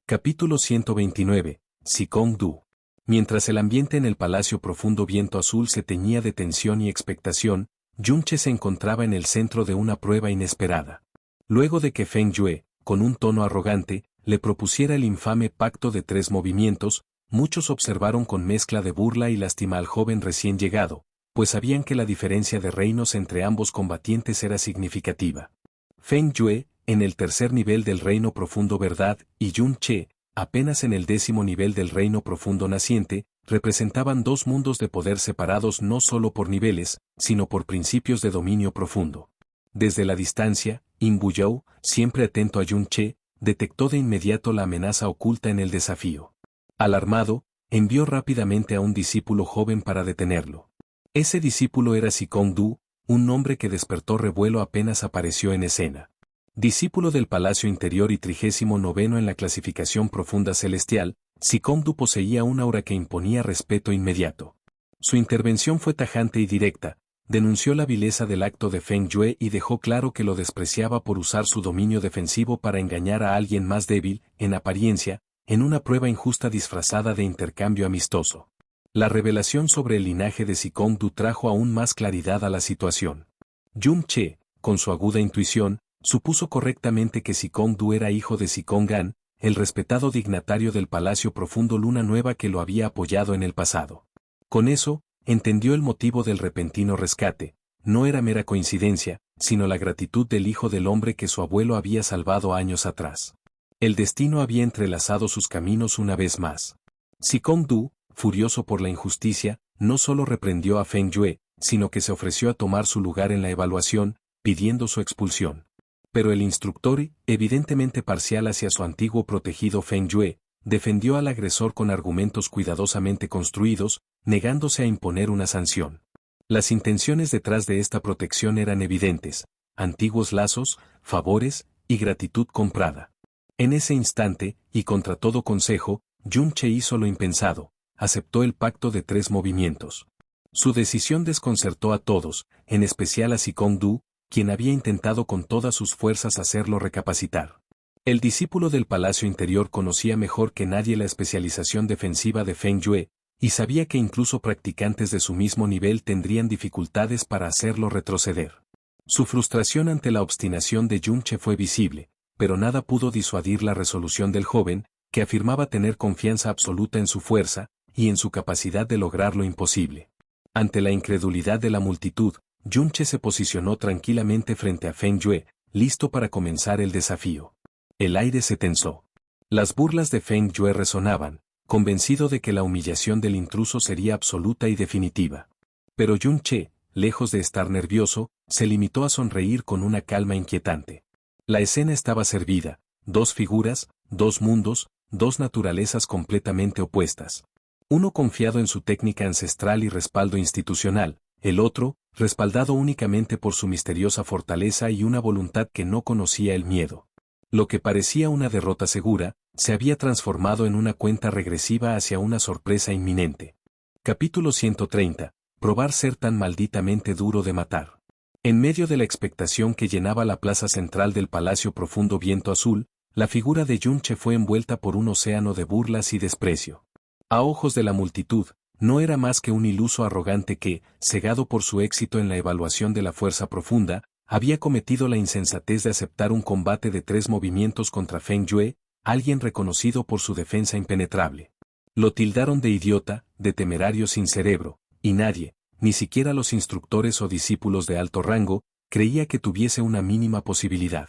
[SPEAKER 1] Capítulo 129. Sikong Du. Mientras el ambiente en el Palacio Profundo Viento Azul se teñía de tensión y expectación, Yun Che se encontraba en el centro de una prueba inesperada. Luego de que Feng Yue, con un tono arrogante, le propusiera el infame pacto de 3 movimientos, muchos observaron con mezcla de burla y lástima al joven recién llegado, pues sabían que la diferencia de reinos entre ambos combatientes era significativa. Feng Yue, en el tercer nivel del reino profundo verdad, y Yun Che, apenas en el 10º nivel del reino profundo naciente, representaban dos mundos de poder separados no solo por niveles, sino por principios de dominio profundo. Desde la distancia, Yin Buyou, siempre atento a Yun Che, detectó de inmediato la amenaza oculta en el desafío. Alarmado, envió rápidamente a un discípulo joven para detenerlo. Ese discípulo era Zikong Du, un nombre que despertó revuelo apenas apareció en escena. Discípulo del Palacio Interior y 39º en la clasificación profunda celestial, Zikong Du poseía un aura que imponía respeto inmediato. Su intervención fue tajante y directa, denunció la vileza del acto de Feng Yue y dejó claro que lo despreciaba por usar su dominio defensivo para engañar a alguien más débil, en apariencia, en una prueba injusta disfrazada de intercambio amistoso. La revelación sobre el linaje de Zikong Du trajo aún más claridad a la situación. Yun Che, con su aguda intuición, supuso correctamente que Zikong Du era hijo de Zikong Gan, el respetado dignatario del Palacio Profundo Luna Nueva que lo había apoyado en el pasado. Con eso, entendió el motivo del repentino rescate, no era mera coincidencia, sino la gratitud del hijo del hombre que su abuelo había salvado años atrás. El destino había entrelazado sus caminos una vez más. Zikong Du, furioso por la injusticia, no solo reprendió a Feng Yue, sino que se ofreció a tomar su lugar en la evaluación, pidiendo su expulsión. Pero el instructor, evidentemente parcial hacia su antiguo protegido Feng Yue, defendió al agresor con argumentos cuidadosamente construidos, negándose a imponer una sanción. Las intenciones detrás de esta protección eran evidentes: antiguos lazos, favores y gratitud comprada. En ese instante, y contra todo consejo, Yun Che hizo lo impensado, aceptó el pacto de 3 movimientos. Su decisión desconcertó a todos, en especial a Zikong Du, quien había intentado con todas sus fuerzas hacerlo recapacitar. El discípulo del Palacio Interior conocía mejor que nadie la especialización defensiva de Feng Yue, y sabía que incluso practicantes de su mismo nivel tendrían dificultades para hacerlo retroceder. Su frustración ante la obstinación de Yun Che fue visible, pero nada pudo disuadir la resolución del joven, que afirmaba tener confianza absoluta en su fuerza, y en su capacidad de lograr lo imposible. Ante la incredulidad de la multitud, Yun Che se posicionó tranquilamente frente a Feng Yue, listo para comenzar el desafío. El aire se tensó. Las burlas de Feng Yue resonaban, convencido de que la humillación del intruso sería absoluta y definitiva. Pero Yun Che, lejos de estar nervioso, se limitó a sonreír con una calma inquietante. La escena estaba servida: 2 figuras, 2 mundos, 2 naturalezas completamente opuestas. Uno confiado en su técnica ancestral y respaldo institucional, el otro, respaldado únicamente por su misteriosa fortaleza y una voluntad que no conocía el miedo. Lo que parecía una derrota segura, se había transformado en una cuenta regresiva hacia una sorpresa inminente. Capítulo 130. Probar ser tan malditamente duro de matar. En medio de la expectación que llenaba la plaza central del Palacio Profundo Viento Azul, la figura de Yun Che fue envuelta por un océano de burlas y desprecio. A ojos de la multitud, no era más que un iluso arrogante que, cegado por su éxito en la evaluación de la fuerza profunda, había cometido la insensatez de aceptar un combate de 3 movimientos contra Feng Yue, alguien reconocido por su defensa impenetrable. Lo tildaron de idiota, de temerario sin cerebro, y nadie, ni siquiera los instructores o discípulos de alto rango, creía que tuviese una mínima posibilidad.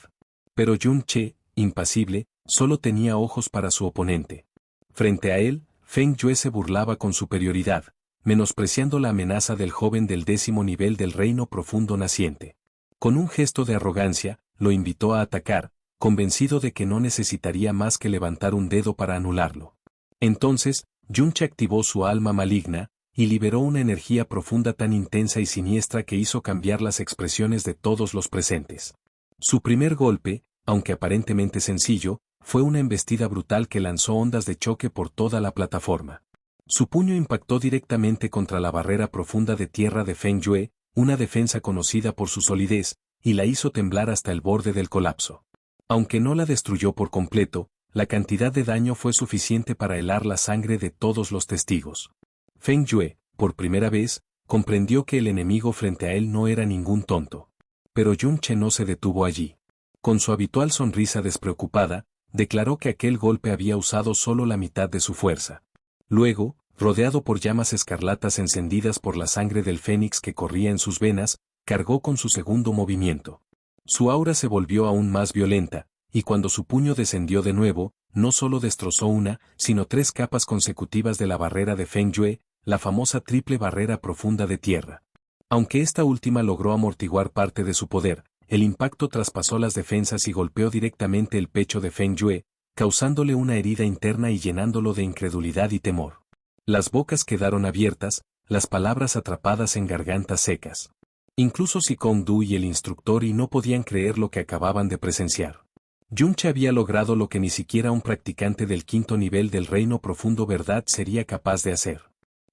[SPEAKER 1] Pero Yun Che, impasible, solo tenía ojos para su oponente. Frente a él, Feng Yue se burlaba con superioridad, menospreciando la amenaza del joven del 10º nivel del reino profundo naciente. Con un gesto de arrogancia, lo invitó a atacar, convencido de que no necesitaría más que levantar un dedo para anularlo. Entonces, Yun Che activó su alma maligna, y liberó una energía profunda tan intensa y siniestra que hizo cambiar las expresiones de todos los presentes. Su primer golpe, aunque aparentemente sencillo, fue una embestida brutal que lanzó ondas de choque por toda la plataforma. Su puño impactó directamente contra la barrera profunda de tierra de Feng Yue, una defensa conocida por su solidez, y la hizo temblar hasta el borde del colapso. Aunque no la destruyó por completo, la cantidad de daño fue suficiente para helar la sangre de todos los testigos. Feng Yue, por primera vez, comprendió que el enemigo frente a él no era ningún tonto. Pero Yun Che no se detuvo allí. Con su habitual sonrisa despreocupada, declaró que aquel golpe había usado solo la mitad de su fuerza. Luego, rodeado por llamas escarlatas encendidas por la sangre del fénix que corría en sus venas, cargó con su segundo movimiento. Su aura se volvió aún más violenta, y cuando su puño descendió de nuevo, no solo destrozó una, sino 3 capas consecutivas de la barrera de Feng Yue, la famosa triple barrera profunda de tierra. Aunque esta última logró amortiguar parte de su poder, el impacto traspasó las defensas y golpeó directamente el pecho de Feng Yue, causándole una herida interna y llenándolo de incredulidad y temor. Las bocas quedaron abiertas, las palabras atrapadas en gargantas secas. Incluso Zhikong Du y el instructor y no podían creer lo que acababan de presenciar. Yunche había logrado lo que ni siquiera un practicante del 5º nivel del reino profundo verdad sería capaz de hacer.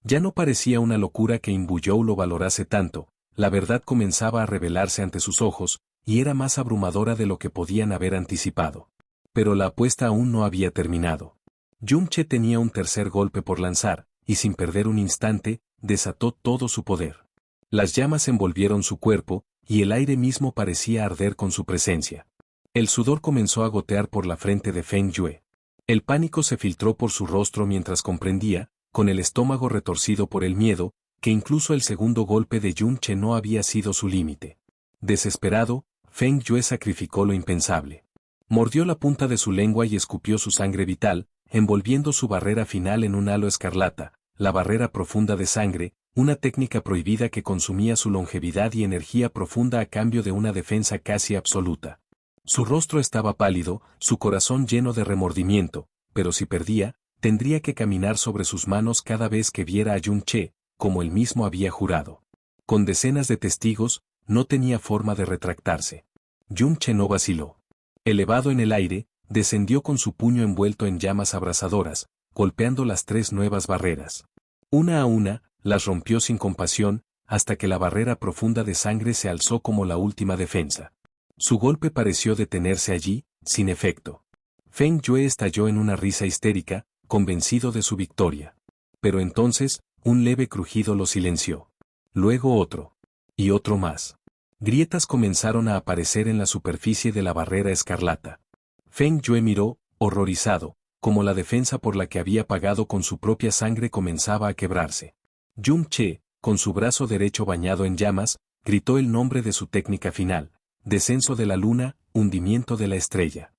[SPEAKER 1] Ya no parecía una locura que Imbuyou lo valorase tanto, la verdad comenzaba a revelarse ante sus ojos, y era más abrumadora de lo que podían haber anticipado. Pero la apuesta aún no había terminado. Yunche tenía un tercer golpe por lanzar, y sin perder un instante, desató todo su poder. Las llamas envolvieron su cuerpo, y el aire mismo parecía arder con su presencia. El sudor comenzó a gotear por la frente de Feng Yue. El pánico se filtró por su rostro mientras comprendía, con el estómago retorcido por el miedo, que incluso el segundo golpe de Yunche no había sido su límite. Desesperado, Feng Yue sacrificó lo impensable. Mordió la punta de su lengua y escupió su sangre vital, envolviendo su barrera final en un halo escarlata, la barrera profunda de sangre, una técnica prohibida que consumía su longevidad y energía profunda a cambio de una defensa casi absoluta. Su rostro estaba pálido, su corazón lleno de remordimiento, pero si perdía, tendría que caminar sobre sus manos cada vez que viera a Yunche, como él mismo había jurado. Con decenas de testigos, no tenía forma de retractarse. Yunche no vaciló. Elevado en el aire, descendió con su puño envuelto en llamas abrasadoras, golpeando las 3 nuevas barreras. Una a una, las rompió sin compasión, hasta que la barrera profunda de sangre se alzó como la última defensa. Su golpe pareció detenerse allí, sin efecto. Feng Yue estalló en una risa histérica, convencido de su victoria. Pero entonces, un leve crujido lo silenció. Luego otro. Y otro más. Grietas comenzaron a aparecer en la superficie de la barrera escarlata. Feng Yue miró, horrorizado, como la defensa por la que había pagado con su propia sangre comenzaba a quebrarse. Yunche, con su brazo derecho bañado en llamas, gritó el nombre de su técnica final: descenso de la luna, hundimiento de la estrella.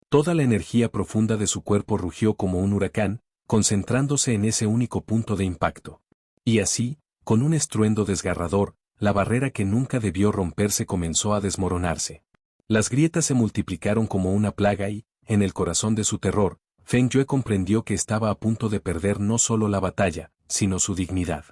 [SPEAKER 1] Toda la energía profunda de su cuerpo rugió como un huracán, concentrándose en ese único punto de impacto. Y así, con un estruendo desgarrador, la barrera que nunca debió romperse comenzó a desmoronarse. Las grietas se multiplicaron como una plaga y, en el corazón de su terror, Feng Yue comprendió que estaba a punto de perder no solo la batalla, sino su dignidad.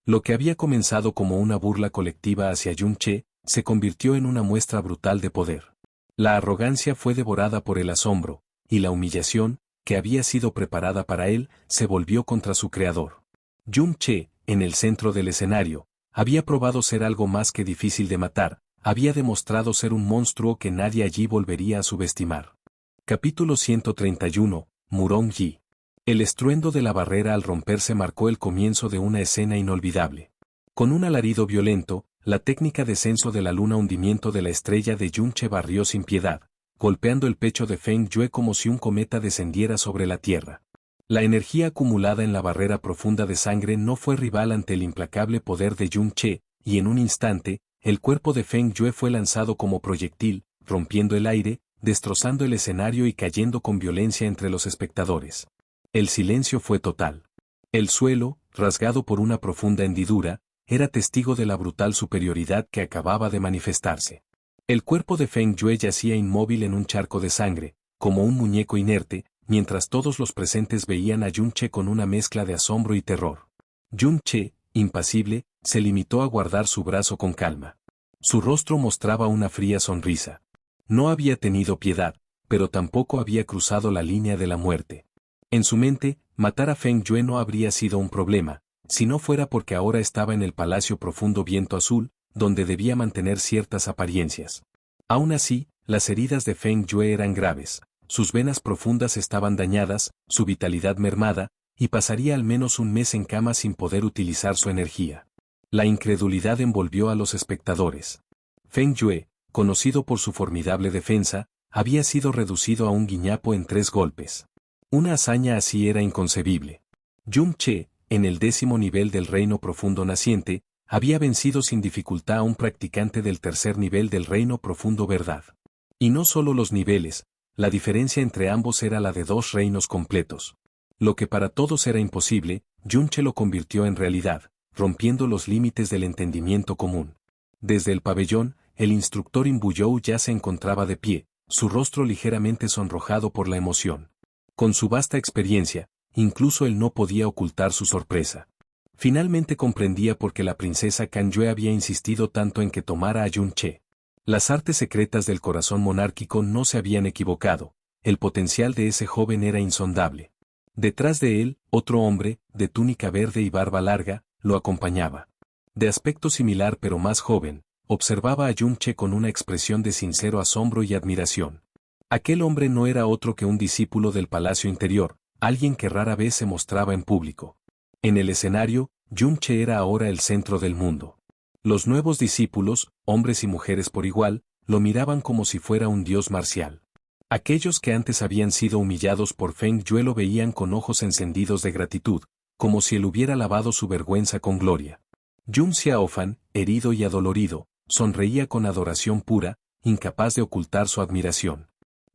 [SPEAKER 1] Lo que había comenzado como una burla colectiva hacia Yunche, se convirtió en una muestra brutal de poder. La arrogancia fue devorada por el asombro, y la humillación, que había sido preparada para él, se volvió contra su creador. Yunche, en el centro del escenario, había probado ser algo más que difícil de matar, había demostrado ser un monstruo que nadie allí volvería a subestimar. Capítulo 131, Murong Yi. El estruendo de la barrera al romperse marcó el comienzo de una escena inolvidable. Con un alarido violento, la técnica descenso de la luna hundimiento de la estrella de Yunche barrió sin piedad, golpeando el pecho de Feng Yue como si un cometa descendiera sobre la tierra. La energía acumulada en la barrera profunda de sangre no fue rival ante el implacable poder de Yunche, y en un instante, el cuerpo de Feng Yue fue lanzado como proyectil, rompiendo el aire, destrozando el escenario y cayendo con violencia entre los espectadores. El silencio fue total. El suelo, rasgado por una profunda hendidura, era testigo de la brutal superioridad que acababa de manifestarse. El cuerpo de Feng Yue yacía inmóvil en un charco de sangre, como un muñeco inerte, mientras todos los presentes veían a Yunche con una mezcla de asombro y terror. Yunche, impasible, se limitó a guardar su brazo con calma. Su rostro mostraba una fría sonrisa. No había tenido piedad, pero tampoco había cruzado la línea de la muerte. En su mente, matar a Feng Yue no habría sido un problema, si no fuera porque ahora estaba en el Palacio Profundo Viento Azul, donde debía mantener ciertas apariencias. Aún así, las heridas de Feng Yue eran graves, sus venas profundas estaban dañadas, su vitalidad mermada, y pasaría al menos un mes en cama sin poder utilizar su energía. La incredulidad envolvió a los espectadores. Feng Yue, conocido por su formidable defensa, había sido reducido a un guiñapo en 3 golpes. Una hazaña así era inconcebible. Yunche, en el 10º nivel del reino profundo naciente, había vencido sin dificultad a un practicante del tercer nivel del reino profundo verdad. Y no solo los niveles, la diferencia entre ambos era la de 2 reinos completos. Lo que para todos era imposible, Yunche lo convirtió en realidad, rompiendo los límites del entendimiento común. Desde el pabellón, el instructor Imbuyou ya se encontraba de pie, su rostro ligeramente sonrojado por la emoción. Con su vasta experiencia, incluso él no podía ocultar su sorpresa. Finalmente comprendía por qué la princesa Kanyue había insistido tanto en que tomara a Yunche. Las artes secretas del corazón monárquico no se habían equivocado, el potencial de ese joven era insondable. Detrás de él, otro hombre, de túnica verde y barba larga, lo acompañaba. De aspecto similar pero más joven, observaba a Yunche con una expresión de sincero asombro y admiración. Aquel hombre no era otro que un discípulo del palacio interior, alguien que rara vez se mostraba en público. En el escenario, Yunche era ahora el centro del mundo. Los nuevos discípulos, hombres y mujeres por igual, lo miraban como si fuera un dios marcial. Aquellos que antes habían sido humillados por Feng Yue lo veían con ojos encendidos de gratitud, como si él hubiera lavado su vergüenza con gloria. Yun Xiaofan, herido y adolorido, sonreía con adoración pura, incapaz de ocultar su admiración.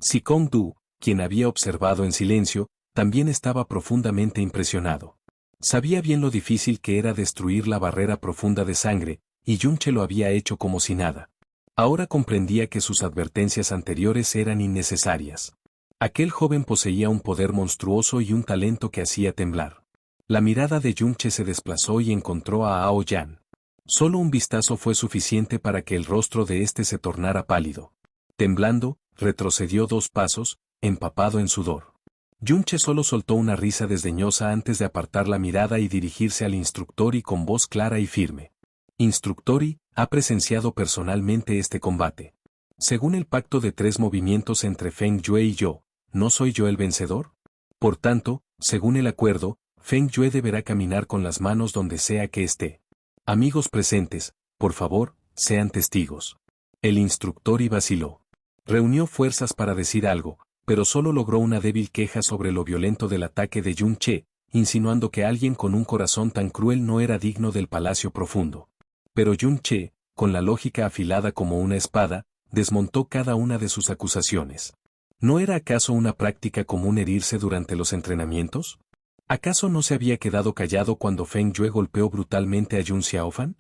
[SPEAKER 1] Zikong Du, quien había observado en silencio, también estaba profundamente impresionado. Sabía bien lo difícil que era destruir la barrera profunda de sangre, y Yunche lo había hecho como si nada. Ahora comprendía que sus advertencias anteriores eran innecesarias. Aquel joven poseía un poder monstruoso y un talento que hacía temblar. La mirada de Yunche se desplazó y encontró a Ao Yan. Solo un vistazo fue suficiente para que el rostro de éste se tornara pálido. Temblando, retrocedió 2 pasos, empapado en sudor. Yunche solo soltó una risa desdeñosa antes de apartar la mirada y dirigirse al instructor con voz clara y firme. Instructori, ha presenciado personalmente este combate. Según el pacto de 3 movimientos entre Feng Yue y yo, ¿no soy yo el vencedor? Por tanto, según el acuerdo, Feng Yue deberá caminar con las manos donde sea que esté. Amigos presentes, por favor, sean testigos. El instructor vaciló. Reunió fuerzas para decir algo, pero solo logró una débil queja sobre lo violento del ataque de Yunche, insinuando que alguien con un corazón tan cruel no era digno del palacio profundo. Pero Yunche, con la lógica afilada como una espada, desmontó cada una de sus acusaciones. ¿No era acaso una práctica común herirse durante los entrenamientos? ¿Acaso no se había quedado callado cuando Feng Yue golpeó brutalmente a Yun Xiaofan?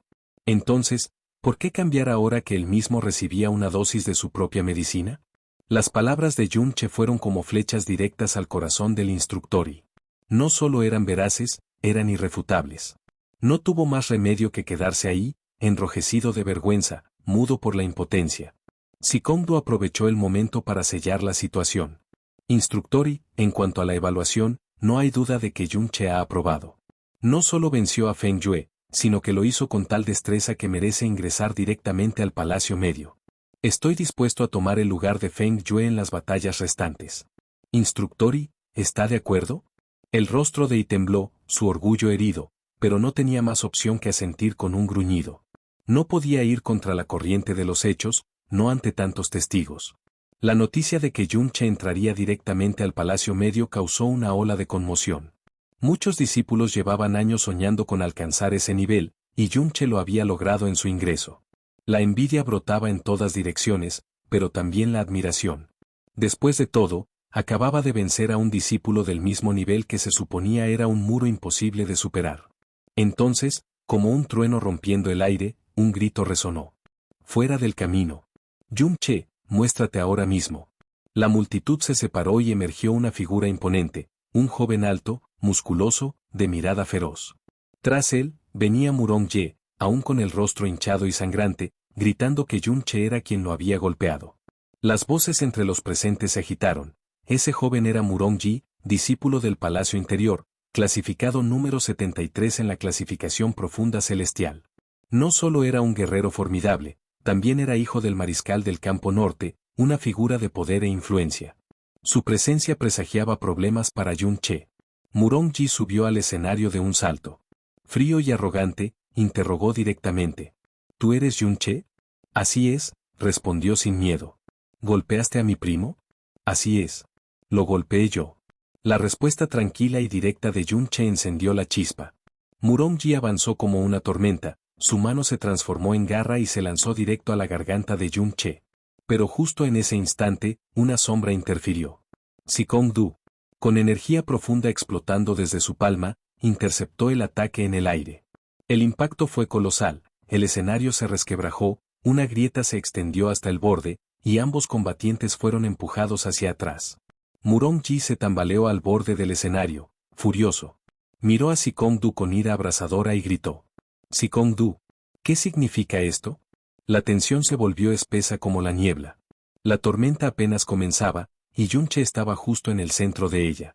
[SPEAKER 1] Entonces, ¿por qué cambiar ahora que él mismo recibía una dosis de su propia medicina? Las palabras de Yunche fueron como flechas directas al corazón del instructori. No solo eran veraces, eran irrefutables. No tuvo más remedio que quedarse ahí, enrojecido de vergüenza, mudo por la impotencia. Zikong Du aprovechó el momento para sellar la situación. Instructori, en cuanto a la evaluación, no hay duda de que Yunche ha aprobado. No solo venció a Feng Yue, sino que lo hizo con tal destreza que merece ingresar directamente al Palacio Medio. Estoy dispuesto a tomar el lugar de Feng Yue en las batallas restantes. Instructori, ¿está de acuerdo? El rostro de Yi tembló, su orgullo herido, pero no tenía más opción que asentir con un gruñido. No podía ir contra la corriente de los hechos, no ante tantos testigos. La noticia de que Yunche entraría directamente al Palacio Medio causó una ola de conmoción. Muchos discípulos llevaban años soñando con alcanzar ese nivel, y Yunche lo había logrado en su ingreso. La envidia brotaba en todas direcciones, pero también la admiración. Después de todo, acababa de vencer a un discípulo del mismo nivel que se suponía era un muro imposible de superar. Entonces, como un trueno rompiendo el aire, un grito resonó. ¡Fuera del camino! Yunche, muéstrate ahora mismo. La multitud se separó y emergió una figura imponente, un joven alto, musculoso, de mirada feroz. Tras él, venía Murong Ye, aún con el rostro hinchado y sangrante, gritando que Yunche era quien lo había golpeado. Las voces entre los presentes se agitaron. Ese joven era Murong Ye, discípulo del Palacio Interior, clasificado número 73 en la clasificación profunda celestial. No solo era un guerrero formidable, también era hijo del mariscal del Campo Norte, una figura de poder e influencia. Su presencia presagiaba problemas para Yunche. Murong Ye subió al escenario de un salto. Frío y arrogante, interrogó directamente. ¿Tú eres Yunche? Así es, respondió sin miedo. ¿Golpeaste a mi primo? Así es. Lo golpeé yo. La respuesta tranquila y directa de Yunche encendió la chispa. Murong Ye avanzó como una tormenta, su mano se transformó en garra y se lanzó directo a la garganta de Yun Che. Pero justo en ese instante, una sombra interfirió. Sikong-du, con energía profunda explotando desde su palma, interceptó el ataque en el aire. El impacto fue colosal, el escenario se resquebrajó, una grieta se extendió hasta el borde, y ambos combatientes fueron empujados hacia atrás. Murong-ji se tambaleó al borde del escenario, furioso. Miró a Sikong-du con ira abrasadora y gritó. Sikong-du, ¿qué significa esto? La tensión se volvió espesa como la niebla. La tormenta apenas comenzaba, y Yun Che estaba justo en el centro de ella.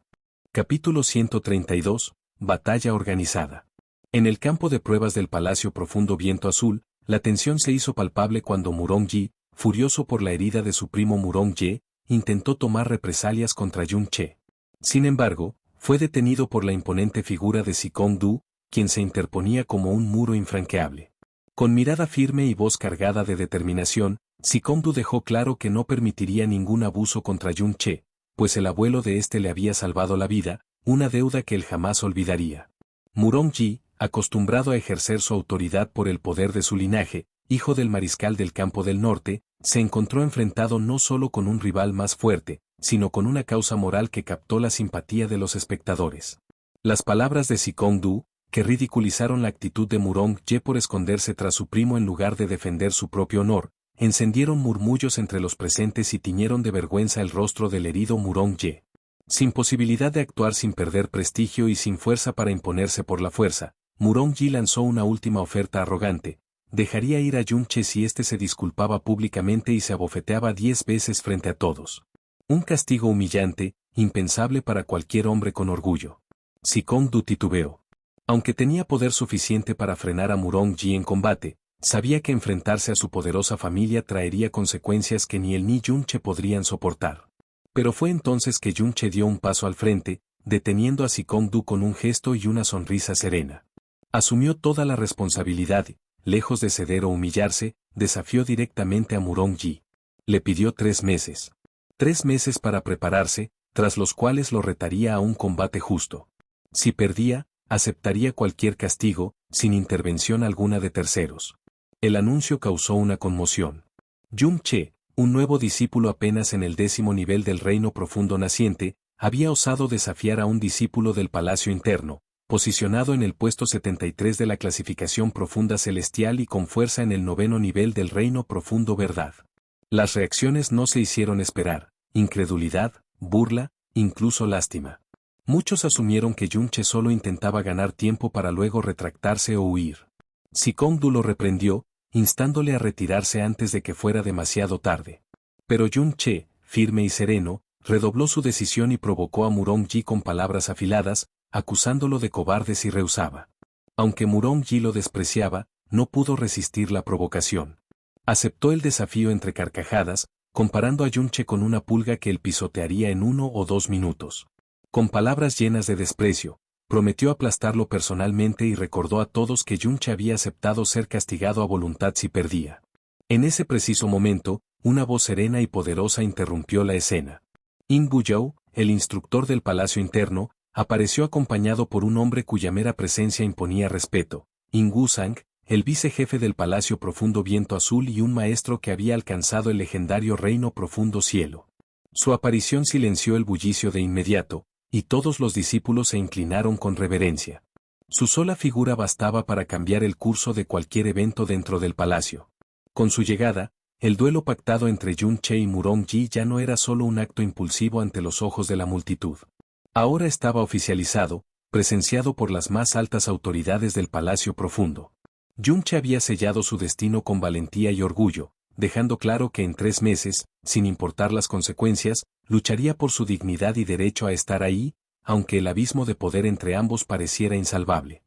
[SPEAKER 1] Capítulo 132, Batalla organizada. En el campo de pruebas del Palacio Profundo Viento Azul, la tensión se hizo palpable cuando Murong-ji, furioso por la herida de su primo Murong-ye, intentó tomar represalias contra Yun Che. Sin embargo, fue detenido por la imponente figura de Sikong-du, quien se interponía como un muro infranqueable. Con mirada firme y voz cargada de determinación, Sikong-du dejó claro que no permitiría ningún abuso contra Yun Che, pues el abuelo de éste le había salvado la vida, una deuda que él jamás olvidaría. Murong-ji, acostumbrado a ejercer su autoridad por el poder de su linaje, hijo del mariscal del Campo del Norte, se encontró enfrentado no solo con un rival más fuerte, sino con una causa moral que captó la simpatía de los espectadores. Las palabras de Sikong-du, que ridiculizaron la actitud de Murong-ye por esconderse tras su primo en lugar de defender su propio honor, encendieron murmullos entre los presentes y tiñeron de vergüenza el rostro del herido Murong-ye. Sin posibilidad de actuar sin perder prestigio y sin fuerza para imponerse por la fuerza, Murong-ji lanzó una última oferta arrogante. Dejaría ir a Yun Che si éste se disculpaba públicamente y se abofeteaba 10 veces frente a todos. Un castigo humillante, impensable para cualquier hombre con orgullo. Sikong-du titubeó. Aunque tenía poder suficiente para frenar a Murong-ji en combate, sabía que enfrentarse a su poderosa familia traería consecuencias que ni él ni Yun Che podrían soportar. Pero fue entonces que Yun Che dio un paso al frente, deteniendo a Sikong-du con un gesto y una sonrisa serena. Asumió toda la responsabilidad, lejos de ceder o humillarse, desafió directamente a Murong-ji. Le pidió 3 meses. 3 meses para prepararse, tras los cuales lo retaría a un combate justo. Si perdía, aceptaría cualquier castigo, sin intervención alguna de terceros. El anuncio causó una conmoción. Yun Che, un nuevo discípulo apenas en el 10º nivel del Reino Profundo naciente, había osado desafiar a un discípulo del Palacio Interno, posicionado en el puesto 73 de la clasificación profunda celestial y con fuerza en el 9º nivel del Reino Profundo Verdad. Las reacciones no se hicieron esperar: incredulidad, burla, incluso lástima. Muchos asumieron que Yun Che solo intentaba ganar tiempo para luego retractarse o huir. Sikong-du lo reprendió, instándole a retirarse antes de que fuera demasiado tarde. Pero Yun Che, firme y sereno, redobló su decisión y provocó a Murong-ji con palabras afiladas, acusándolo de cobarde si rehusaba. Aunque Murong-ji lo despreciaba, no pudo resistir la provocación. Aceptó el desafío entre carcajadas, comparando a Yun Che con una pulga que él pisotearía en 1 o 2 minutos. Con palabras llenas de desprecio, prometió aplastarlo personalmente y recordó a todos que Yun Che había aceptado ser castigado a voluntad si perdía. En ese preciso momento, una voz serena y poderosa interrumpió la escena. In Bu-you, el instructor del Palacio Interno, apareció acompañado por un hombre cuya mera presencia imponía respeto: In Gu-sang, el vicejefe del Palacio Profundo Viento Azul y un maestro que había alcanzado el legendario Reino Profundo Cielo. Su aparición silenció el bullicio de inmediato, y todos los discípulos se inclinaron con reverencia. Su sola figura bastaba para cambiar el curso de cualquier evento dentro del palacio. Con su llegada, el duelo pactado entre Yun Che y Murong-ji ya no era solo un acto impulsivo ante los ojos de la multitud. Ahora estaba oficializado, presenciado por las más altas autoridades del Palacio Profundo. Yun Che había sellado su destino con valentía y orgullo, dejando claro que en 3 meses, sin importar las consecuencias, lucharía por su dignidad y derecho a estar ahí, aunque el abismo de poder entre ambos pareciera insalvable.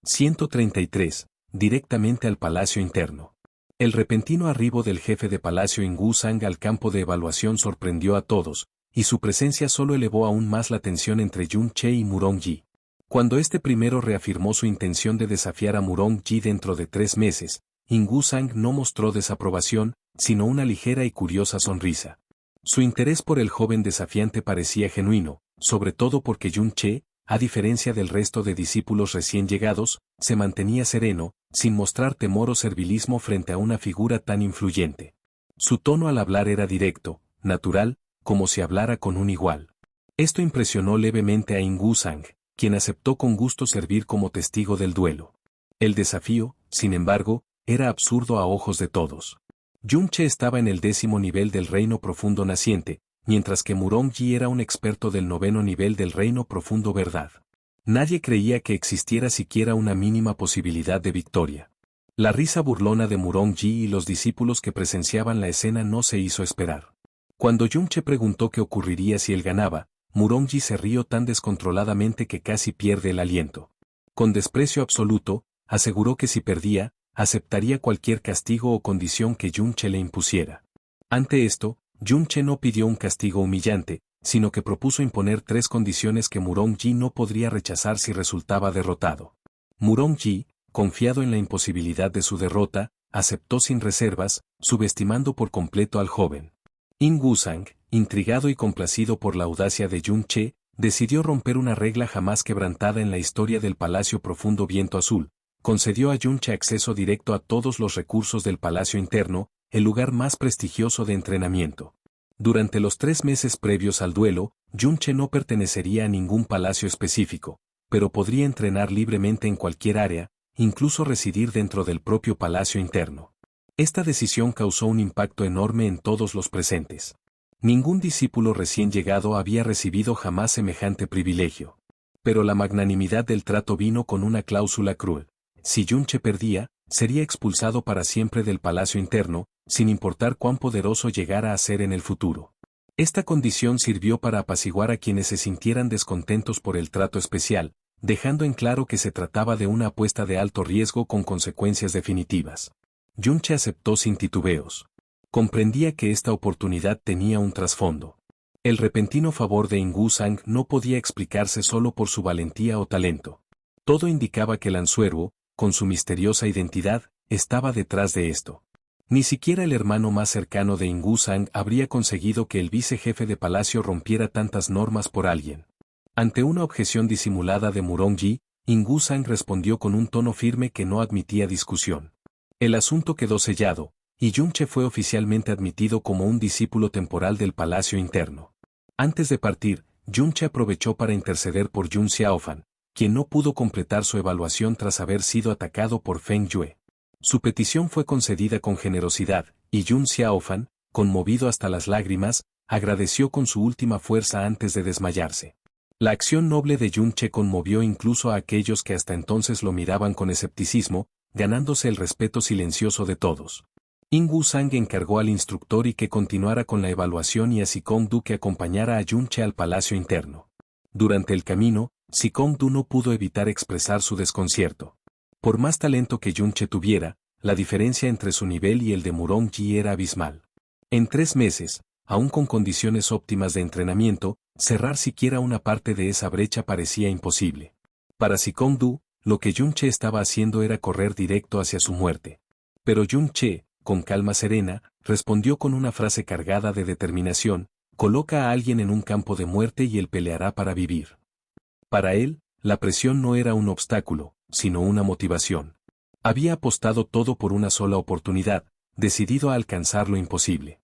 [SPEAKER 1] 133. Directamente al Palacio Interno. El repentino arribo del jefe de palacio In Gu-sang al campo de evaluación sorprendió a todos, y su presencia solo elevó aún más la tensión entre Yun Che y Murong-ji. Cuando este primero reafirmó su intención de desafiar a Murong-ji dentro de 3 meses, In Gu-sang no mostró desaprobación, sino una ligera y curiosa sonrisa. Su interés por el joven desafiante parecía genuino, sobre todo porque Yun Che, a diferencia del resto de discípulos recién llegados, se mantenía sereno, sin mostrar temor o servilismo frente a una figura tan influyente. Su tono al hablar era directo, natural, como si hablara con un igual. Esto impresionó levemente a In Wusang, quien aceptó con gusto servir como testigo del duelo. El desafío, sin embargo, era absurdo a ojos de todos. Yun Che estaba en el 10º nivel del Reino Profundo Naciente, mientras que Murong Yi era un experto del 9º nivel del Reino Profundo Verdad. Nadie creía que existiera siquiera una mínima posibilidad de victoria. La risa burlona de Murong Yi y los discípulos que presenciaban la escena no se hizo esperar. Cuando Yun Che preguntó qué ocurriría si él ganaba, Murong Yi se rió tan descontroladamente que casi pierde el aliento. Con desprecio absoluto, aseguró que si perdía, aceptaría cualquier castigo o condición que Yun Che le impusiera. Ante esto, Yun Che no pidió un castigo humillante, sino que propuso imponer 3 condiciones que Murong Yi no podría rechazar si resultaba derrotado. Murong Yi, confiado en la imposibilidad de su derrota, aceptó sin reservas, subestimando por completo al joven. In Wusang, intrigado y complacido por la audacia de Yun Che, decidió romper una regla jamás quebrantada en la historia del Palacio Profundo Viento Azul. Concedió a Yun Che acceso directo a todos los recursos del Palacio Interno, el lugar más prestigioso de entrenamiento. Durante los 3 meses previos al duelo, Yun Che no pertenecería a ningún palacio específico, pero podría entrenar libremente en cualquier área, incluso residir dentro del propio Palacio Interno. Esta decisión causó un impacto enorme en todos los presentes. Ningún discípulo recién llegado había recibido jamás semejante privilegio. Pero la magnanimidad del trato vino con una cláusula cruel. Si Yun Che perdía, sería expulsado para siempre del Palacio Interno, sin importar cuán poderoso llegara a ser en el futuro. Esta condición sirvió para apaciguar a quienes se sintieran descontentos por el trato especial, dejando en claro que se trataba de una apuesta de alto riesgo con consecuencias definitivas. Yun Che aceptó sin titubeos. Comprendía que esta oportunidad tenía un trasfondo. El repentino favor de In Wusang no podía explicarse solo por su valentía o talento. Todo indicaba que Lanzueruo, con su misteriosa identidad, estaba detrás de esto. Ni siquiera el hermano más cercano de In Wusang habría conseguido que el vicejefe de palacio rompiera tantas normas por alguien. Ante una objeción disimulada de Murong Yi, In Wusang respondió con un tono firme que no admitía discusión. El asunto quedó sellado, y Yun Che fue oficialmente admitido como un discípulo temporal del Palacio Interno. Antes de partir, Yun Che aprovechó para interceder por Yun Xiaofan, quien no pudo completar su evaluación tras haber sido atacado por Feng Yue. Su petición fue concedida con generosidad, y Yun Xiaofan, conmovido hasta las lágrimas, agradeció con su última fuerza antes de desmayarse. La acción noble de Yun Che conmovió incluso a aquellos que hasta entonces lo miraban con escepticismo, ganándose el respeto silencioso de todos. In Wusang encargó al instructor y que continuara con la evaluación y a Sikong Du que acompañara a Yun Che al Palacio Interno. Durante el camino, Sikong Du no pudo evitar expresar su desconcierto. Por más talento que Yun Che tuviera, la diferencia entre su nivel y el de Murong Yi era abismal. En 3 meses, aún con condiciones óptimas de entrenamiento, cerrar siquiera una parte de esa brecha parecía imposible. Para Sikong Du, lo que Yun Che estaba haciendo era correr directo hacia su muerte. Pero Yun Che, con calma serena, respondió con una frase cargada de determinación: coloca a alguien en un campo de muerte y él peleará para vivir. Para él, la presión no era un obstáculo, sino una motivación. Había apostado todo por una sola oportunidad, decidido a alcanzar lo imposible.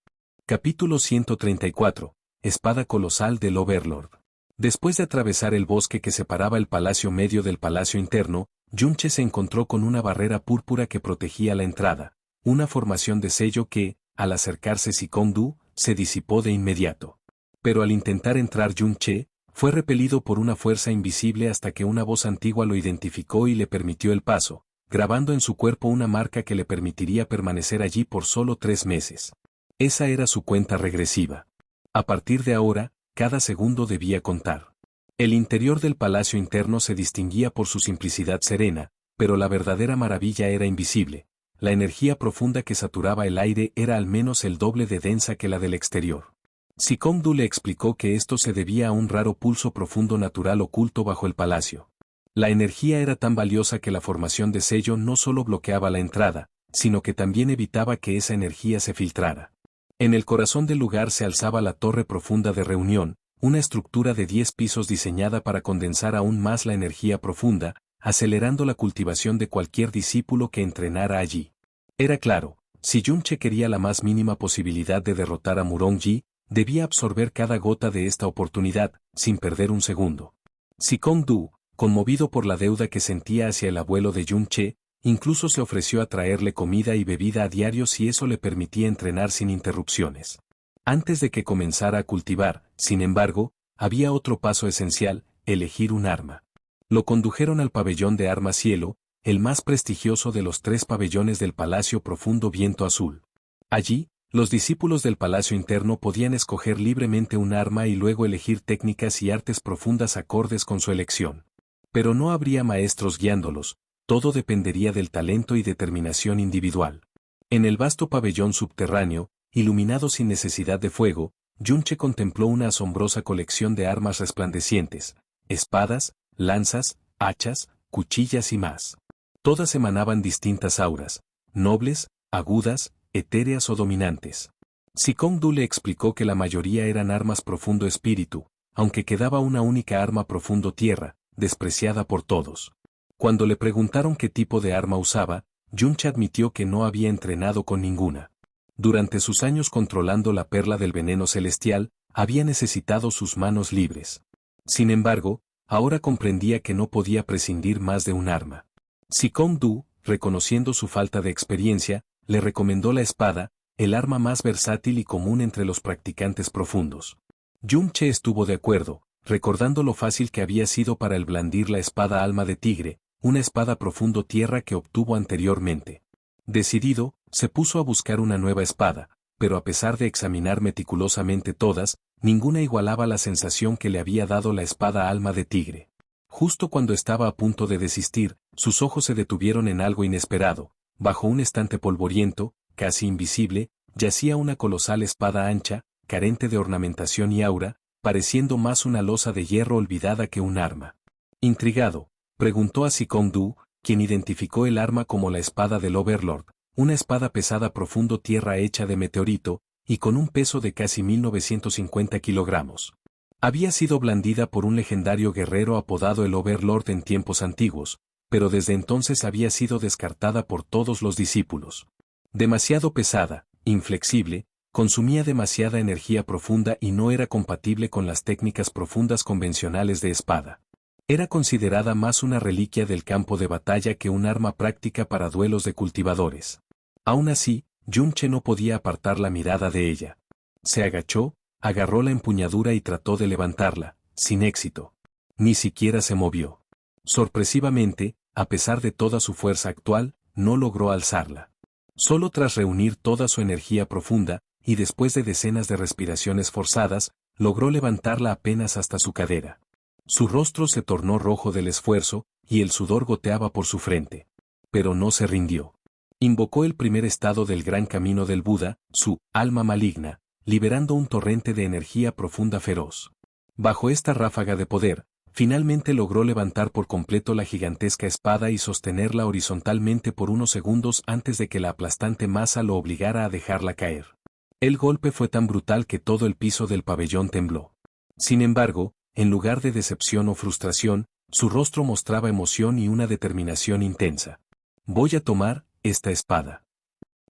[SPEAKER 1] Capítulo 134. Espada colosal del Overlord. Después de atravesar el bosque que separaba el palacio medio del palacio interno, Yun Che se encontró con una barrera púrpura que protegía la entrada, una formación de sello que, al acercarse Sikong Du, se disipó de inmediato. Pero al intentar entrar Yun Che, fue repelido por una fuerza invisible hasta que una voz antigua lo identificó y le permitió el paso, grabando en su cuerpo una marca que le permitiría permanecer allí por solo 3 meses. Esa era su cuenta regresiva. A partir de ahora, cada segundo debía contar. El interior del palacio interno se distinguía por su simplicidad serena, pero la verdadera maravilla era invisible. La energía profunda que saturaba el aire era al menos el doble de densa que la del exterior. Sikong Du le explicó que esto se debía a un raro pulso profundo natural oculto bajo el palacio. La energía era tan valiosa que la formación de sello no solo bloqueaba la entrada, sino que también evitaba que esa energía se filtrara. En el corazón del lugar se alzaba la torre profunda de reunión, una estructura de 10 pisos diseñada para condensar aún más la energía profunda, acelerando la cultivación de cualquier discípulo que entrenara allí. Era claro, si Yunche quería la más mínima posibilidad de derrotar a Murong-ji, debía absorber cada gota de esta oportunidad, sin perder un segundo. Sikong-du, conmovido por la deuda que sentía hacia el abuelo de Yunche, incluso se ofreció a traerle comida y bebida a diario si eso le permitía entrenar sin interrupciones. Antes de que comenzara a cultivar, sin embargo, había otro paso esencial: elegir un arma. Lo condujeron al pabellón de armas cielo, el más prestigioso de los 3 pabellones del Palacio Profundo Viento Azul. Allí, los discípulos del Palacio Interno podían escoger libremente un arma y luego elegir técnicas y artes profundas acordes con su elección. Pero no habría maestros guiándolos, todo dependería del talento y determinación individual. En el vasto pabellón subterráneo, iluminado sin necesidad de fuego, Yunche contempló una asombrosa colección de armas resplandecientes: espadas, lanzas, hachas, cuchillas y más. Todas emanaban distintas auras, nobles, agudas, etéreas o dominantes. Sikong-du le explicó que la mayoría eran armas profundo espíritu, aunque quedaba una única arma profundo tierra, despreciada por todos. Cuando le preguntaron qué tipo de arma usaba, Yunche admitió que no había entrenado con ninguna. Durante sus años controlando la perla del veneno celestial, había necesitado sus manos libres. Sin embargo, ahora comprendía que no podía prescindir más de un arma. Sikong-du, reconociendo su falta de experiencia, le recomendó la espada, el arma más versátil y común entre los practicantes profundos. Yunche estuvo de acuerdo, recordando lo fácil que había sido para él blandir la espada alma de tigre, una espada profundo tierra que obtuvo anteriormente. Decidido, se puso a buscar una nueva espada, pero a pesar de examinar meticulosamente todas, ninguna igualaba la sensación que le había dado la espada alma de tigre. Justo cuando estaba a punto de desistir, sus ojos se detuvieron en algo inesperado. Bajo un estante polvoriento, casi invisible, yacía una colosal espada ancha, carente de ornamentación y aura, pareciendo más una losa de hierro olvidada que un arma. Intrigado, preguntó a Sikong-du, quien identificó el arma como la espada del Overlord, una espada pesada profundo tierra hecha de meteorito, y con un peso de casi 1950 kilogramos. Había sido blandida por un legendario guerrero apodado el Overlord en tiempos antiguos, pero desde entonces había sido descartada por todos los discípulos. Demasiado pesada, inflexible, consumía demasiada energía profunda y no era compatible con las técnicas profundas convencionales de espada. Era considerada más una reliquia del campo de batalla que un arma práctica para duelos de cultivadores. Aún así, Yunche no podía apartar la mirada de ella. Se agachó, agarró la empuñadura y trató de levantarla, sin éxito. Ni siquiera se movió. Sorpresivamente, a pesar de toda su fuerza actual, no logró alzarla. Solo tras reunir toda su energía profunda, y después de decenas de respiraciones forzadas, logró levantarla apenas hasta su cadera. Su rostro se tornó rojo del esfuerzo, y el sudor goteaba por su frente. Pero no se rindió. Invocó el primer estado del gran camino del Buda, su alma maligna, liberando un torrente de energía profunda feroz. Bajo esta ráfaga de poder, finalmente logró levantar por completo la gigantesca espada y sostenerla horizontalmente por unos segundos antes de que la aplastante masa lo obligara a dejarla caer. El golpe fue tan brutal que todo el piso del pabellón tembló. Sin embargo, en lugar de decepción o frustración, su rostro mostraba emoción y una determinación intensa. Voy a tomar esta espada.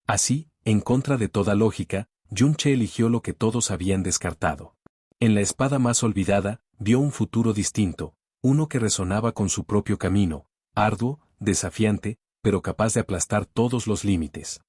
[SPEAKER 1] Así, en contra de toda lógica, Yunche eligió lo que todos habían descartado. En la espada más olvidada, vio un futuro distinto, uno que resonaba con su propio camino, arduo, desafiante, pero capaz de aplastar todos los límites.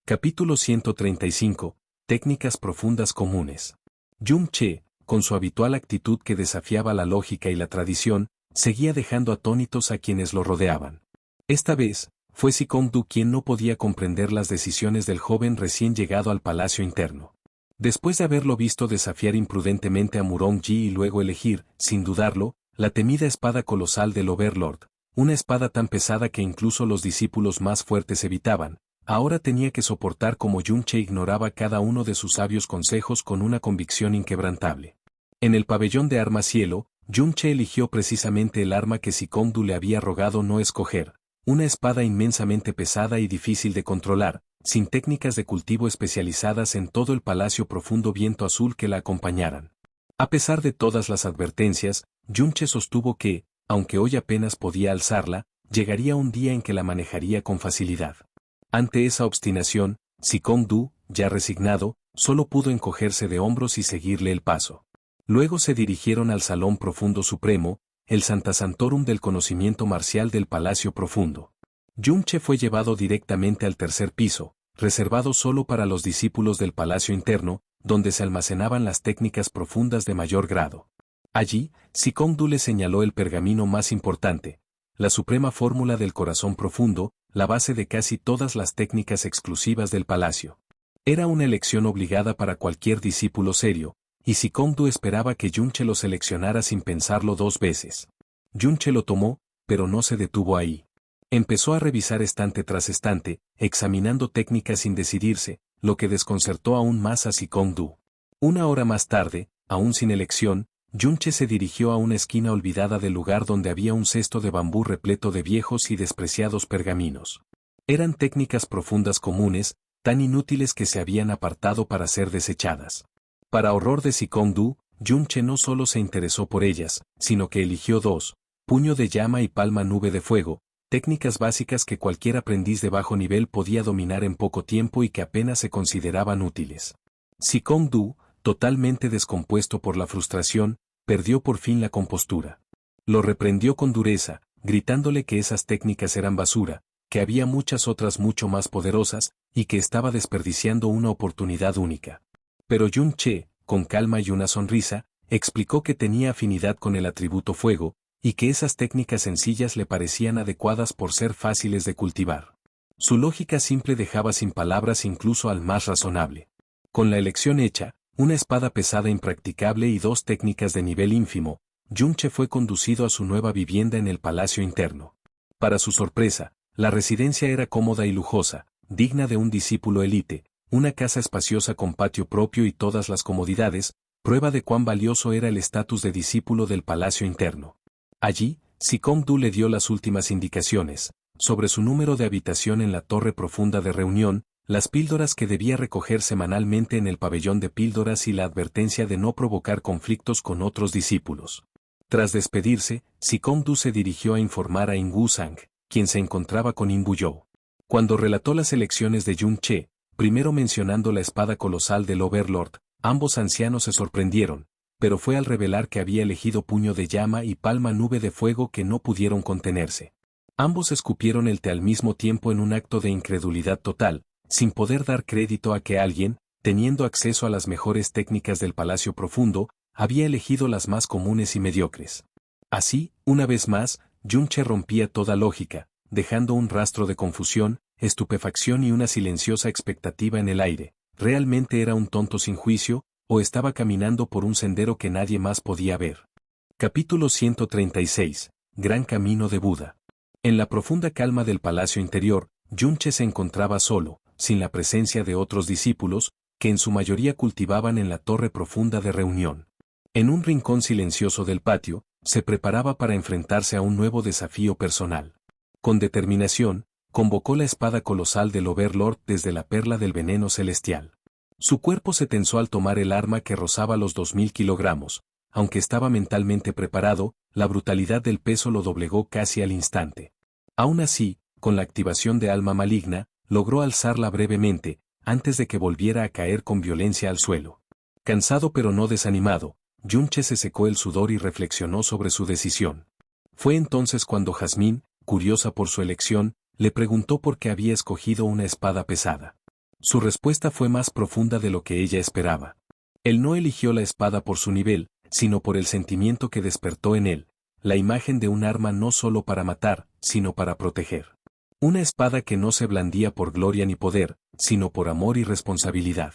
[SPEAKER 1] Capítulo 135. Técnicas profundas comunes. Yunche, con su habitual actitud que desafiaba la lógica y la tradición, seguía dejando atónitos a quienes lo rodeaban. Esta vez, fue Sikong-du quien no podía comprender las decisiones del joven recién llegado al palacio interno. Después de haberlo visto desafiar imprudentemente a Murong-ji y luego elegir, sin dudarlo, la temida espada colosal del Overlord, una espada tan pesada que incluso los discípulos más fuertes evitaban, ahora tenía que soportar como Yunche ignoraba cada uno de sus sabios consejos con una convicción inquebrantable. En el pabellón de armas cielo, Yunche eligió precisamente el arma que Sikong-du le había rogado no escoger, una espada inmensamente pesada y difícil de controlar, sin técnicas de cultivo especializadas en todo el Palacio Profundo Viento Azul que la acompañaran. A pesar de todas las advertencias, Yunche sostuvo que, aunque hoy apenas podía alzarla, llegaría un día en que la manejaría con facilidad. Ante esa obstinación, Sikong-du, ya resignado, solo pudo encogerse de hombros y seguirle el paso. Luego se dirigieron al Salón Profundo Supremo, el Santa Santorum del conocimiento marcial del Palacio Profundo. Yunche fue llevado directamente al tercer piso, reservado solo para los discípulos del Palacio Interno, donde se almacenaban las técnicas profundas de mayor grado. Allí, Sikong-du le señaló el pergamino más importante, la suprema fórmula del corazón profundo, la base de casi todas las técnicas exclusivas del palacio. Era una elección obligada para cualquier discípulo serio, y Sikong-du esperaba que Yunche lo seleccionara sin pensarlo dos veces. Yunche lo tomó, pero no se detuvo ahí. Empezó a revisar estante tras estante, examinando técnicas sin decidirse, lo que desconcertó aún más a Sikong-du. Una hora más tarde, aún sin elección, Yunche se dirigió a una esquina olvidada del lugar donde había un cesto de bambú repleto de viejos y despreciados pergaminos. Eran técnicas profundas comunes, tan inútiles que se habían apartado para ser desechadas. Para horror de Sikong-du, Yunche no solo se interesó por ellas, sino que eligió dos, puño de llama y palma nube de fuego, técnicas básicas que cualquier aprendiz de bajo nivel podía dominar en poco tiempo y que apenas se consideraban útiles. Sikong-du, totalmente descompuesto por la frustración, perdió por fin la compostura. Lo reprendió con dureza, gritándole que esas técnicas eran basura, que había muchas otras mucho más poderosas, y que estaba desperdiciando una oportunidad única. Pero Yunche, con calma y una sonrisa, explicó que tenía afinidad con el atributo fuego, y que esas técnicas sencillas le parecían adecuadas por ser fáciles de cultivar. Su lógica simple dejaba sin palabras incluso al más razonable. Con la elección hecha, una espada pesada impracticable y dos técnicas de nivel ínfimo, Yunche fue conducido a su nueva vivienda en el Palacio Interno. Para su sorpresa, la residencia era cómoda y lujosa, digna de un discípulo élite, una casa espaciosa con patio propio y todas las comodidades, prueba de cuán valioso era el estatus de discípulo del Palacio Interno. Allí, Sikong-du le dio las últimas indicaciones, sobre su número de habitación en la torre profunda de reunión, las píldoras que debía recoger semanalmente en el pabellón de píldoras y la advertencia de no provocar conflictos con otros discípulos. Tras despedirse, Sikong-du se dirigió a informar a In Wusang, quien se encontraba con In Buyou. Cuando relató las elecciones de Yunche, primero mencionando la espada colosal del Overlord, ambos ancianos se sorprendieron, pero fue al revelar que había elegido puño de llama y palma nube de fuego que no pudieron contenerse. Ambos escupieron el té al mismo tiempo en un acto de incredulidad total, sin poder dar crédito a que alguien, teniendo acceso a las mejores técnicas del Palacio Profundo, había elegido las más comunes y mediocres. Así, una vez más, Yunche rompía toda lógica, dejando un rastro de confusión, estupefacción y una silenciosa expectativa en el aire. ¿Realmente era un tonto sin juicio, o estaba caminando por un sendero que nadie más podía ver? Capítulo 136. Gran Camino de Buda. En la profunda calma del palacio interior, Yunche se encontraba solo, sin la presencia de otros discípulos, que en su mayoría cultivaban en la torre profunda de reunión. En un rincón silencioso del patio, se preparaba para enfrentarse a un nuevo desafío personal. Con determinación, convocó la espada colosal del Overlord desde la perla del veneno celestial. Su cuerpo se tensó al tomar el arma que rozaba los 2000 kilogramos, aunque estaba mentalmente preparado, la brutalidad del peso lo doblegó casi al instante. Aún así, con la activación de alma maligna, logró alzarla brevemente, antes de que volviera a caer con violencia al suelo. Cansado pero no desanimado, Yunche se secó el sudor y reflexionó sobre su decisión. Fue entonces cuando Jazmín, curiosa por su elección, le preguntó por qué había escogido una espada pesada. Su respuesta fue más profunda de lo que ella esperaba. Él no eligió la espada por su nivel, sino por el sentimiento que despertó en él, la imagen de un arma no solo para matar, sino para proteger. Una espada que no se blandía por gloria ni poder, sino por amor y responsabilidad.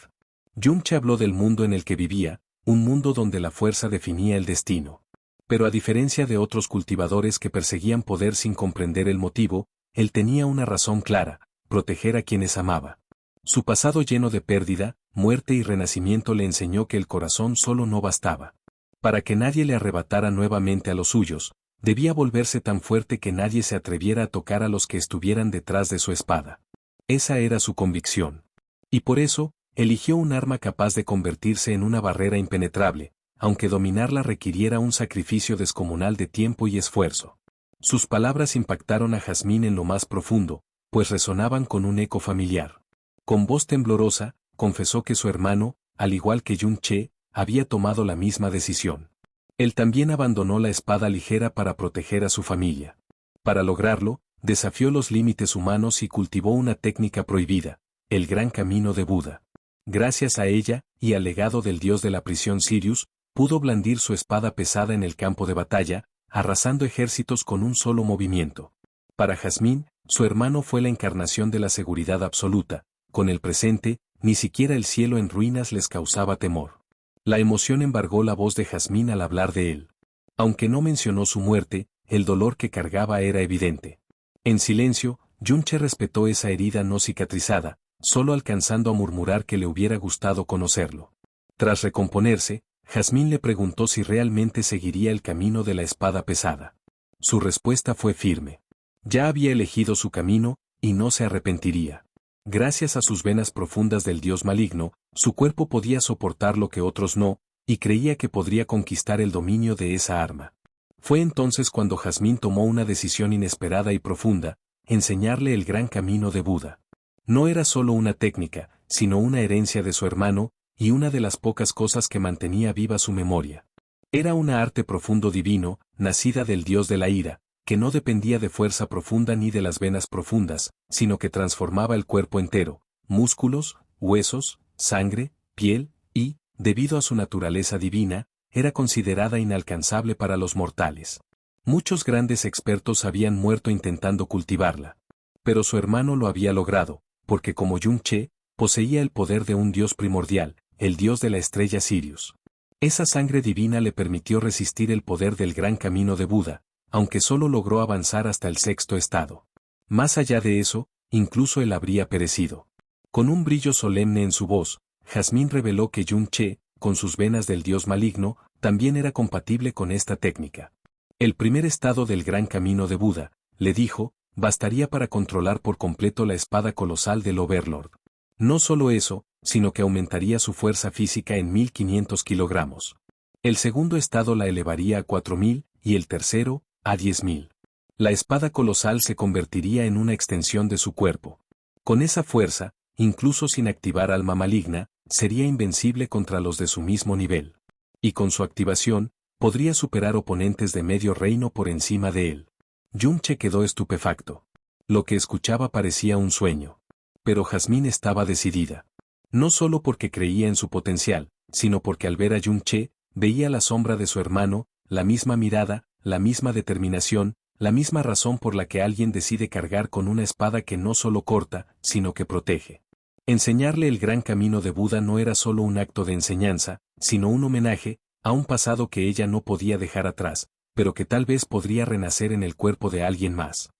[SPEAKER 1] Yunche habló del mundo en el que vivía, un mundo donde la fuerza definía el destino. Pero a diferencia de otros cultivadores que perseguían poder sin comprender el motivo, él tenía una razón clara: proteger a quienes amaba. Su pasado lleno de pérdida, muerte y renacimiento le enseñó que el corazón solo no bastaba. Para que nadie le arrebatara nuevamente a los suyos, debía volverse tan fuerte que nadie se atreviera a tocar a los que estuvieran detrás de su espada. Esa era su convicción. Y por eso, eligió un arma capaz de convertirse en una barrera impenetrable, aunque dominarla requiriera un sacrificio descomunal de tiempo y esfuerzo. Sus palabras impactaron a Jazmín en lo más profundo, pues resonaban con un eco familiar. Con voz temblorosa, confesó que su hermano, al igual que Yun-che, había tomado la misma decisión. Él también abandonó la espada ligera para proteger a su familia. Para lograrlo, desafió los límites humanos y cultivó una técnica prohibida, el gran camino de Buda. Gracias a ella, y al legado del dios de la prisión Sirius, pudo blandir su espada pesada en el campo de batalla, arrasando ejércitos con un solo movimiento. Para Jazmín, su hermano fue la encarnación de la seguridad absoluta. Con el presente, ni siquiera el cielo en ruinas les causaba temor. La emoción embargó la voz de Jazmín al hablar de él. Aunque no mencionó su muerte, el dolor que cargaba era evidente. En silencio, Yun-che respetó esa herida no cicatrizada, solo alcanzando a murmurar que le hubiera gustado conocerlo. Tras recomponerse, Jazmín le preguntó si realmente seguiría el camino de la espada pesada. Su respuesta fue firme. Ya había elegido su camino, y no se arrepentiría. Gracias a sus venas profundas del dios maligno, su cuerpo podía soportar lo que otros no, y creía que podría conquistar el dominio de esa arma. Fue entonces cuando Jazmín tomó una decisión inesperada y profunda, enseñarle el gran camino de Buda. No era solo una técnica, sino una herencia de su hermano, y una de las pocas cosas que mantenía viva su memoria. Era una arte profundo divino, nacida del dios de la ira, que no dependía de fuerza profunda ni de las venas profundas, sino que transformaba el cuerpo entero, músculos, huesos, sangre, piel, y, debido a su naturaleza divina, era considerada inalcanzable para los mortales. Muchos grandes expertos habían muerto intentando cultivarla. Pero su hermano lo había logrado, porque como Yun-che, poseía el poder de un dios primordial, el dios de la estrella Sirius. Esa sangre divina le permitió resistir el poder del gran camino de Buda, aunque solo logró avanzar hasta el sexto estado. Más allá de eso, incluso él habría perecido. Con un brillo solemne en su voz, Jazmín reveló que Yun-che, con sus venas del dios maligno, también era compatible con esta técnica. El primer estado del gran camino de Buda, le dijo, bastaría para controlar por completo la espada colosal del Overlord. No solo eso, sino que aumentaría su fuerza física en 1500 kilogramos. El segundo estado la elevaría a 4000, y el tercero, a 10.000. La espada colosal se convertiría en una extensión de su cuerpo. Con esa fuerza, incluso sin activar alma maligna, sería invencible contra los de su mismo nivel. Y con su activación, podría superar oponentes de medio reino por encima de él. Yun-che quedó estupefacto. Lo que escuchaba parecía un sueño. Pero Jazmín estaba decidida. No solo porque creía en su potencial, sino porque al ver a Yun-che, veía la sombra de su hermano, la misma mirada, la misma determinación, la misma razón por la que alguien decide cargar con una espada que no solo corta, sino que protege. Enseñarle el gran camino de Buda no era solo un acto de enseñanza, sino un homenaje a un pasado que ella no podía dejar atrás, pero que tal vez podría renacer en el cuerpo de alguien más.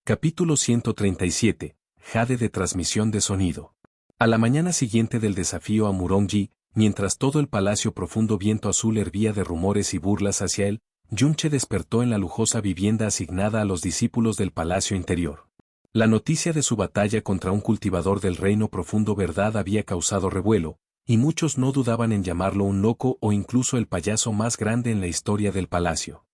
[SPEAKER 1] Capítulo 137. Jade de transmisión de sonido. A la mañana siguiente del desafío a Murong-ji, mientras todo el palacio profundo viento azul hervía de rumores y burlas hacia él, Yun-che despertó en la lujosa vivienda asignada a los discípulos del palacio interior. La noticia de su batalla contra un cultivador del reino profundo verdad había causado revuelo, y muchos no dudaban en llamarlo un loco o incluso el payaso más grande en la historia del palacio.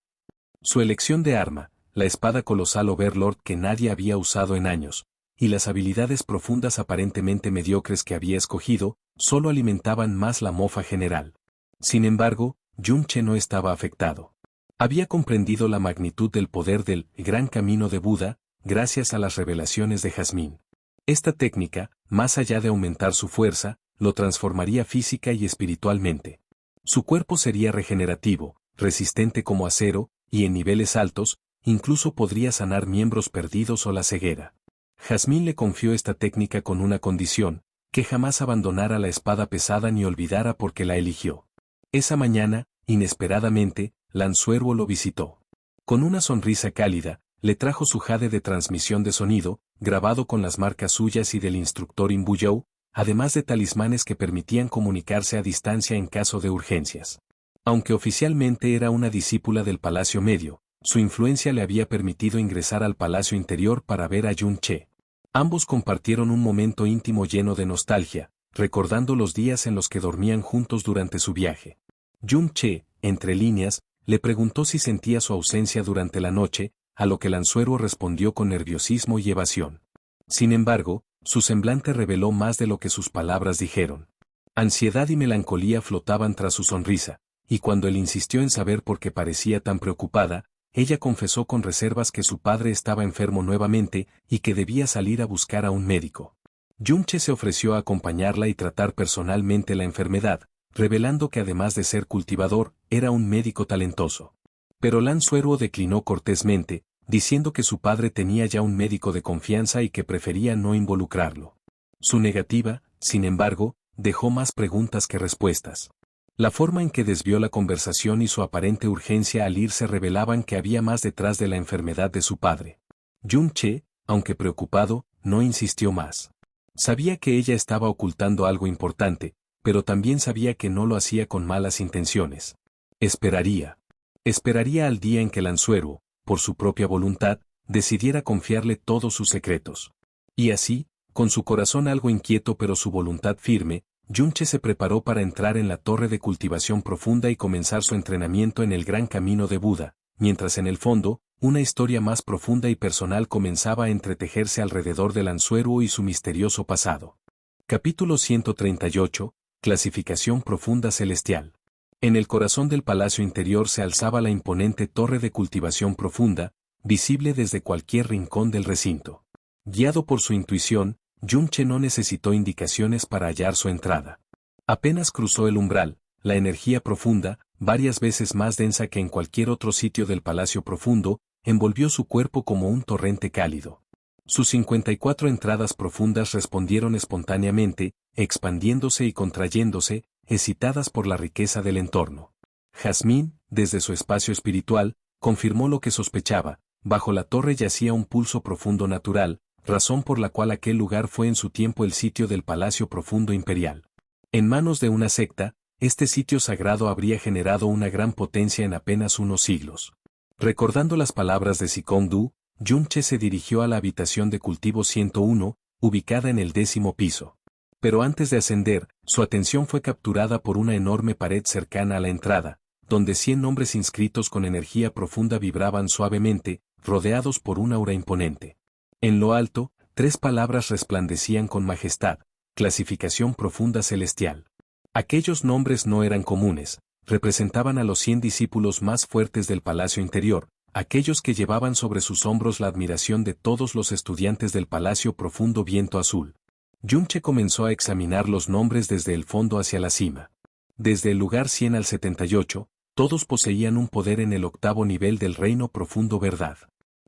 [SPEAKER 1] Su elección de arma, la espada colosal Overlord que nadie había usado en años, y las habilidades profundas aparentemente mediocres que había escogido, solo alimentaban más la mofa general. Sin embargo, Yun-che no estaba afectado. Había comprendido la magnitud del poder del gran camino de Buda, gracias a las revelaciones de Jazmín. Esta técnica, más allá de aumentar su fuerza, lo transformaría física y espiritualmente. Su cuerpo sería regenerativo, resistente como acero, y en niveles altos, incluso podría sanar miembros perdidos o la ceguera. Jazmín le confió esta técnica con una condición, que jamás abandonara la espada pesada ni olvidara por qué la eligió. Esa mañana, inesperadamente, Lanzuerbo lo visitó. Con una sonrisa cálida, le trajo su jade de transmisión de sonido, grabado con las marcas suyas y del instructor Imbuyou, además de talismanes que permitían comunicarse a distancia en caso de urgencias. Aunque oficialmente era una discípula del Palacio Medio, su influencia le había permitido ingresar al Palacio Interior para ver a Yun-che. Ambos compartieron un momento íntimo lleno de nostalgia, recordando los días en los que dormían juntos durante su viaje. Yun-che, entre líneas, le preguntó si sentía su ausencia durante la noche, a lo que Lanzuero respondió con nerviosismo y evasión. Sin embargo, su semblante reveló más de lo que sus palabras dijeron. Ansiedad y melancolía flotaban tras su sonrisa, y cuando él insistió en saber por qué parecía tan preocupada, ella confesó con reservas que su padre estaba enfermo nuevamente y que debía salir a buscar a un médico. Yunche se ofreció a acompañarla y tratar personalmente la enfermedad, revelando que además de ser cultivador, era un médico talentoso. Pero Lanzuero declinó cortésmente, diciendo que su padre tenía ya un médico de confianza y que prefería no involucrarlo. Su negativa, sin embargo, dejó más preguntas que respuestas. La forma en que desvió la conversación y su aparente urgencia al irse revelaban que había más detrás de la enfermedad de su padre. Yunche, aunque preocupado, no insistió más. Sabía que ella estaba ocultando algo importante, pero también sabía que no lo hacía con malas intenciones. Esperaría. Esperaría al día en que Lanzuero, por su propia voluntad, decidiera confiarle todos sus secretos. Y así, con su corazón algo inquieto pero su voluntad firme, Yunche se preparó para entrar en la torre de cultivación profunda y comenzar su entrenamiento en el gran camino de Buda, mientras en el fondo, una historia más profunda y personal comenzaba a entretejerse alrededor de Lanzuero y su misterioso pasado. Capítulo 138, Clasificación profunda celestial. En el corazón del palacio interior se alzaba la imponente torre de cultivación profunda, visible desde cualquier rincón del recinto. Guiado por su intuición, Yunche no necesitó indicaciones para hallar su entrada. Apenas cruzó el umbral, la energía profunda, varias veces más densa que en cualquier otro sitio del palacio profundo, envolvió su cuerpo como un torrente cálido. Sus 54 entradas profundas respondieron espontáneamente, expandiéndose y contrayéndose, excitadas por la riqueza del entorno. Jazmín, desde su espacio espiritual, confirmó lo que sospechaba: bajo la torre yacía un pulso profundo natural, razón por la cual aquel lugar fue en su tiempo el sitio del Palacio Profundo Imperial. En manos de una secta, este sitio sagrado habría generado una gran potencia en apenas unos siglos. Recordando las palabras de Zikong Du, Yunche se dirigió a la habitación de cultivo 101, ubicada en el 10º piso. Pero antes de ascender, su atención fue capturada por una enorme pared cercana a la entrada, donde 100 nombres inscritos con energía profunda vibraban suavemente, rodeados por una aura imponente. En lo alto, 3 palabras resplandecían con majestad: clasificación profunda celestial. Aquellos nombres no eran comunes, representaban a los 100 discípulos más fuertes del palacio interior, aquellos que llevaban sobre sus hombros la admiración de todos los estudiantes del Palacio Profundo Viento Azul. Yunche comenzó a examinar los nombres desde el fondo hacia la cima. Desde el lugar 100 al 78, todos poseían un poder en el 8º nivel del Reino Profundo Verdad.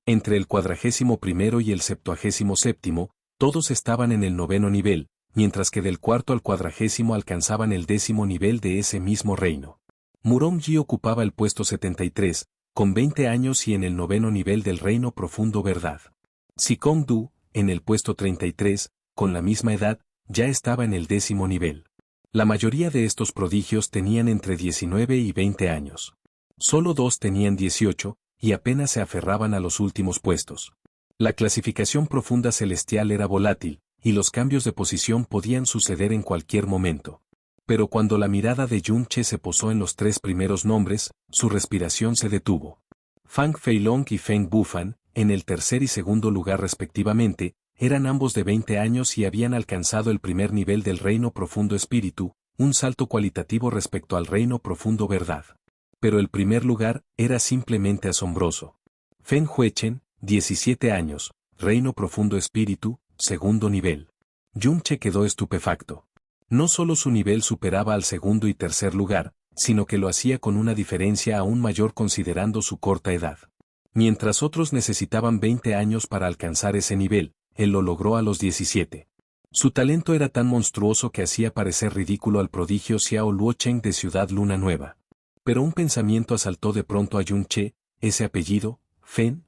[SPEAKER 1] Entre el 41º y el 77º, todos estaban en el 9º nivel, mientras que del 4º al 40º alcanzaban el 10º nivel de ese mismo reino. Murong-Yi ocupaba el puesto 73, con 20 años y en el 9º nivel del Reino Profundo Verdad. Zikong Du, en el puesto 33, con la misma edad, ya estaba en el 10º nivel. La mayoría de estos prodigios tenían entre 19 y 20 años. Solo 2 tenían 18, y apenas se aferraban a los últimos puestos. La clasificación profunda celestial era volátil, y los cambios de posición podían suceder en cualquier momento. Pero cuando la mirada de Yunche se posó en los 3 primeros nombres, su respiración se detuvo. Fang Feilong y Feng Bufan, en el 3er y 2º lugar respectivamente, eran ambos de 20 años y habían alcanzado el primer nivel del Reino Profundo Espíritu, un salto cualitativo respecto al Reino Profundo Verdad. Pero el primer lugar era simplemente asombroso. Feng Huechen, 17 años, Reino Profundo Espíritu, 2º nivel. Yunche quedó estupefacto. No solo su nivel superaba al 2º y 3er lugar, sino que lo hacía con una diferencia aún mayor considerando su corta edad. Mientras otros necesitaban 20 años para alcanzar ese nivel, él lo logró a los 17. Su talento era tan monstruoso que hacía parecer ridículo al prodigio Xiao Luocheng de Ciudad Luna Nueva. Pero un pensamiento asaltó de pronto a Yunche: ¿ese apellido, Fen,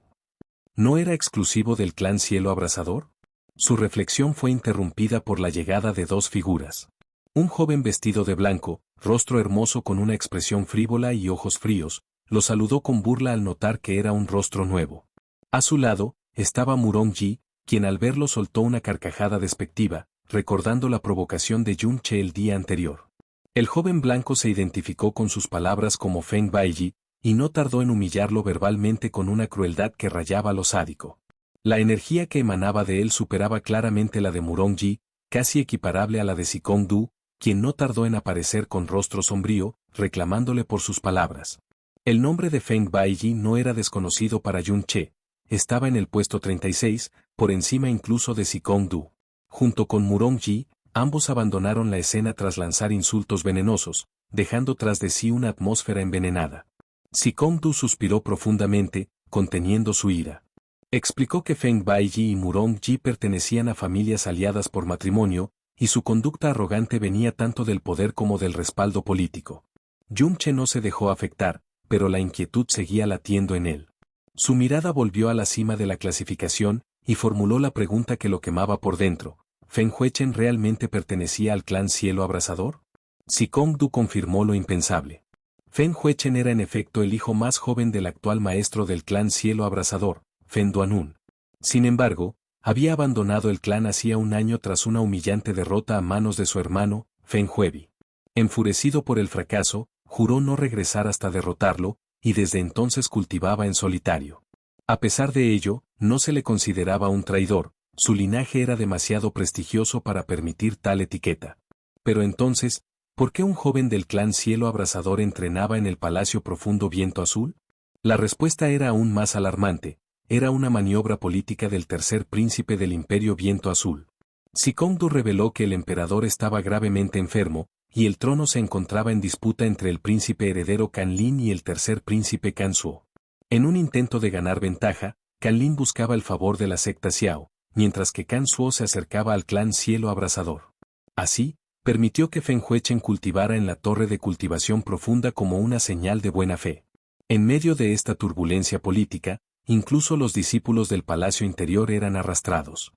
[SPEAKER 1] no era exclusivo del clan Cielo Abrasador? Su reflexión fue interrumpida por la llegada de 2 figuras. Un joven vestido de blanco, rostro hermoso con una expresión frívola y ojos fríos, lo saludó con burla al notar que era un rostro nuevo. A su lado, estaba Murong-Yi, quien al verlo soltó una carcajada despectiva, recordando la provocación de Yunche el día anterior. El joven blanco se identificó con sus palabras como Feng Baiyi, y no tardó en humillarlo verbalmente con una crueldad que rayaba lo sádico. La energía que emanaba de él superaba claramente la de Murong-ji, casi equiparable a la de Sikong-du, quien no tardó en aparecer con rostro sombrío, reclamándole por sus palabras. El nombre de Feng Baiji no era desconocido para Yun-che, estaba en el puesto 36, por encima incluso de Sikong-du. Junto con Murong-ji, ambos abandonaron la escena tras lanzar insultos venenosos, dejando tras de sí una atmósfera envenenada. Sikong-du suspiró profundamente, conteniendo su ira. Explicó que Feng Baiji y Murong-ji pertenecían a familias aliadas por matrimonio, y su conducta arrogante venía tanto del poder como del respaldo político. Yun-che no se dejó afectar, pero la inquietud seguía latiendo en él. Su mirada volvió a la cima de la clasificación, y formuló la pregunta que lo quemaba por dentro. ¿Feng Huechen realmente pertenecía al clan Cielo Abrasador? Sikong-du confirmó lo impensable. Feng Huechen era en efecto el hijo más joven del actual maestro del clan Cielo Abrasador, Fen Duanun. Sin embargo, había abandonado el clan hacía un año tras una humillante derrota a manos de su hermano, Feng Huebi. Enfurecido por el fracaso, juró no regresar hasta derrotarlo, y desde entonces cultivaba en solitario. A pesar de ello, no se le consideraba un traidor, su linaje era demasiado prestigioso para permitir tal etiqueta. Pero entonces, ¿por qué un joven del clan Cielo Abrasador entrenaba en el Palacio Profundo Viento Azul? La respuesta era aún más alarmante. Era una maniobra política del tercer príncipe del Imperio Viento Azul. Sikong-du reveló que el emperador estaba gravemente enfermo, y el trono se encontraba en disputa entre el príncipe heredero Kanlin y el tercer príncipe Kansuo. En un intento de ganar ventaja, Kanlin buscaba el favor de la secta Xiao, mientras que Kansuo se acercaba al clan Cielo Abrasador. Así, permitió que Feng Huechen cultivara en la torre de cultivación profunda como una señal de buena fe. En medio de esta turbulencia política, incluso los discípulos del palacio interior eran arrastrados.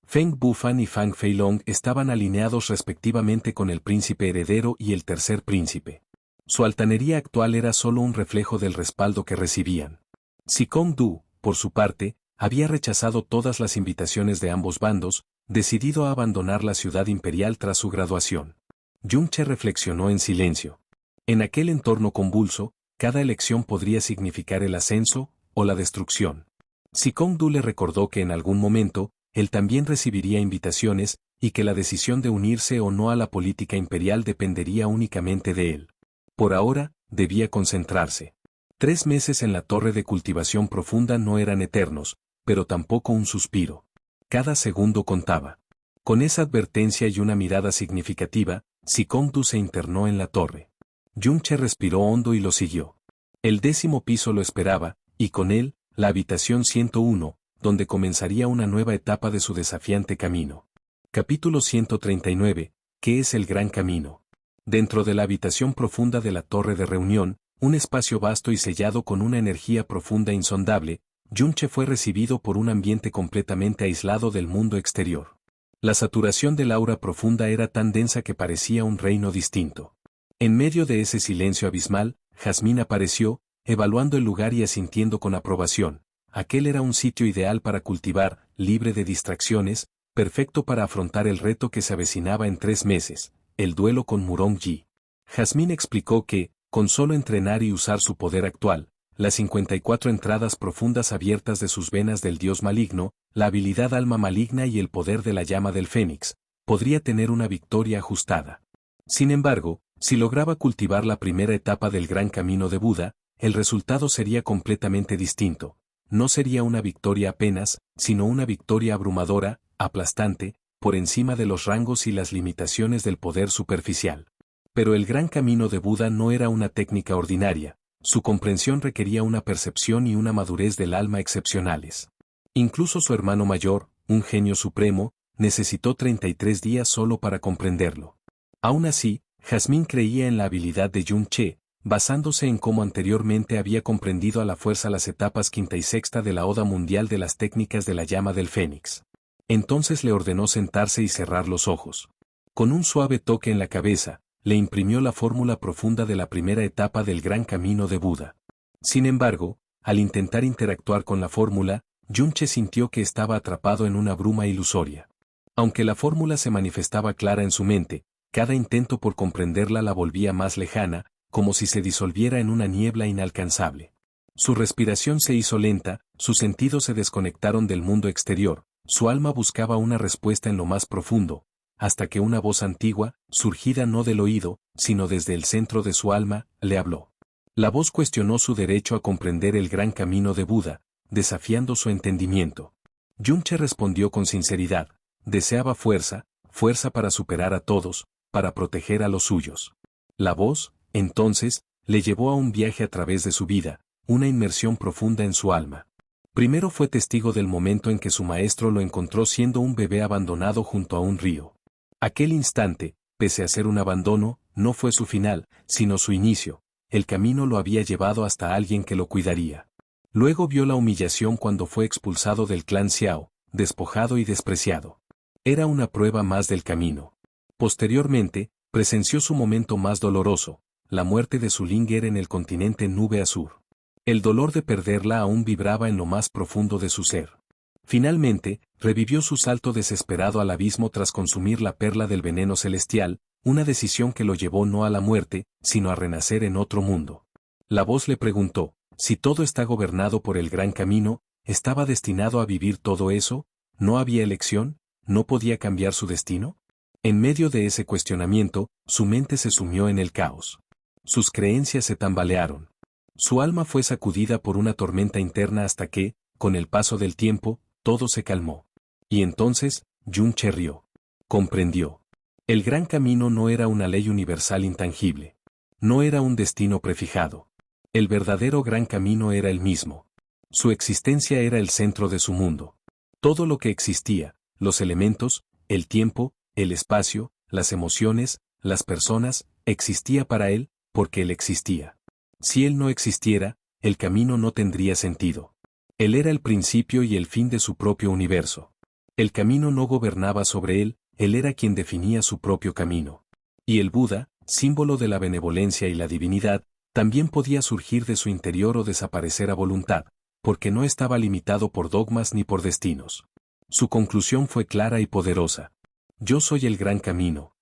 [SPEAKER 1] Feng Bufan y Fang Feilong estaban alineados respectivamente con el príncipe heredero y el tercer príncipe. Su altanería actual era solo un reflejo del respaldo que recibían. Sikong-du, por su parte, había rechazado todas las invitaciones de ambos bandos, decidido a abandonar la ciudad imperial tras su graduación. Yun-che reflexionó en silencio. En aquel entorno convulso, cada elección podría significar el ascenso o la destrucción. Sikong-du le recordó que en algún momento, él también recibiría invitaciones, y que la decisión de unirse o no a la política imperial dependería únicamente de él. Por ahora, debía concentrarse. 3 meses en la torre de cultivación profunda no eran eternos, pero tampoco un suspiro. Cada segundo contaba. Con esa advertencia y una mirada significativa, Sikong-du se internó en la torre. Yun-che respiró hondo y lo siguió. El 10º piso lo esperaba, y con él, la habitación 101, donde comenzaría una nueva etapa de su desafiante camino. Capítulo 139, ¿qué es el Gran Camino? Dentro de la habitación profunda de la torre de reunión, un espacio vasto y sellado con una energía profunda e insondable, Yun-che fue recibido por un ambiente completamente aislado del mundo exterior. La saturación del aura profunda era tan densa que parecía un reino distinto. En medio de ese silencio abismal, Jasmine apareció, evaluando el lugar y asintiendo con aprobación. Aquel era un sitio ideal para cultivar, libre de distracciones, perfecto para afrontar el reto que se avecinaba en 3 meses, el duelo con Murong-ji. Jasmine explicó que, con solo entrenar y usar su poder actual, las 54 entradas profundas abiertas de sus venas del dios maligno, la habilidad alma maligna y el poder de la llama del fénix, podría tener una victoria ajustada. Sin embargo, si lograba cultivar la primera etapa del gran camino de Buda, el resultado sería completamente distinto. No sería una victoria apenas, sino una victoria abrumadora, aplastante, por encima de los rangos y las limitaciones del poder superficial. Pero el gran camino de Buda no era una técnica ordinaria, su comprensión requería una percepción y una madurez del alma excepcionales. Incluso su hermano mayor, un genio supremo, necesitó 33 días solo para comprenderlo. Aún así, Jasmine creía en la habilidad de Yun-che, basándose en cómo anteriormente había comprendido a la fuerza las etapas 5ª y 6ª de la Oda Mundial de las técnicas de la llama del Fénix. Entonces le ordenó sentarse y cerrar los ojos. Con un suave toque en la cabeza, le imprimió la fórmula profunda de la primera etapa del gran camino de Buda. Sin embargo, al intentar interactuar con la fórmula, Yun-che sintió que estaba atrapado en una bruma ilusoria. Aunque la fórmula se manifestaba clara en su mente, cada intento por comprenderla la volvía más lejana, como si se disolviera en una niebla inalcanzable. Su respiración se hizo lenta, sus sentidos se desconectaron del mundo exterior, su alma buscaba una respuesta en lo más profundo, hasta que una voz antigua, surgida no del oído, sino desde el centro de su alma, le habló. La voz cuestionó su derecho a comprender el gran camino de Buda, desafiando su entendimiento. Yunche respondió con sinceridad, deseaba fuerza, fuerza para superar a todos, para proteger a los suyos. La voz, entonces, le llevó a un viaje a través de su vida, una inmersión profunda en su alma. Primero fue testigo del momento en que su maestro lo encontró siendo un bebé abandonado junto a un río. Aquel instante, pese a ser un abandono, no fue su final, sino su inicio. El camino lo había llevado hasta alguien que lo cuidaría. Luego vio la humillación cuando fue expulsado del clan Xiao, despojado y despreciado. Era una prueba más del camino. Posteriormente, presenció su momento más doloroso, la muerte de su Linger en el continente Nube Azur. El dolor de perderla aún vibraba en lo más profundo de su ser. Finalmente, revivió su salto desesperado al abismo tras consumir la perla del veneno celestial, una decisión que lo llevó no a la muerte, sino a renacer en otro mundo. La voz le preguntó, si todo está gobernado por el gran camino, ¿estaba destinado a vivir todo eso? ¿No había elección? ¿No podía cambiar su destino? En medio de ese cuestionamiento, su mente se sumió en el caos. Sus creencias se tambalearon. Su alma fue sacudida por una tormenta interna hasta que, con el paso del tiempo, todo se calmó. Y entonces, Yunche rió. Comprendió. El gran camino no era una ley universal intangible. No era un destino prefijado. El verdadero gran camino era el mismo. Su existencia era el centro de su mundo. Todo lo que existía, los elementos, el tiempo, el espacio, las emociones, las personas, existía para él, porque él existía. Si él no existiera, el camino no tendría sentido. Él era el principio y el fin de su propio universo. El camino no gobernaba sobre él era quien definía su propio camino. Y el Buda, símbolo de la benevolencia y la divinidad, también podía surgir de su interior o desaparecer a voluntad, porque no estaba limitado por dogmas ni por destinos. Su conclusión fue clara y poderosa. Yo soy el gran camino.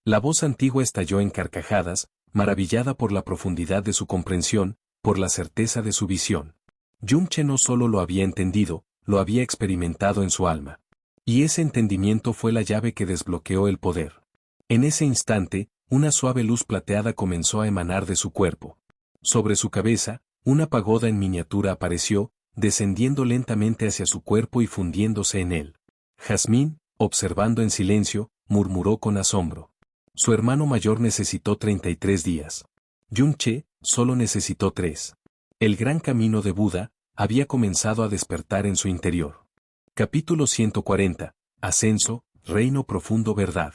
[SPEAKER 1] La voz antigua estalló en carcajadas, maravillada por la profundidad de su comprensión, por la certeza de su visión. Yunche no solo lo había entendido, lo había experimentado en su alma. Y ese entendimiento fue la llave que desbloqueó el poder. En ese instante, una suave luz plateada comenzó a emanar de su cuerpo. Sobre su cabeza, una pagoda en miniatura apareció, descendiendo lentamente hacia su cuerpo y fundiéndose en él. Jazmín, observando en silencio, murmuró con asombro. Su hermano mayor necesitó 33 días. Yunche solo necesitó 3. El gran camino de Buda había comenzado a despertar en su interior. Capítulo 140. Ascenso, Reino Profundo Verdad.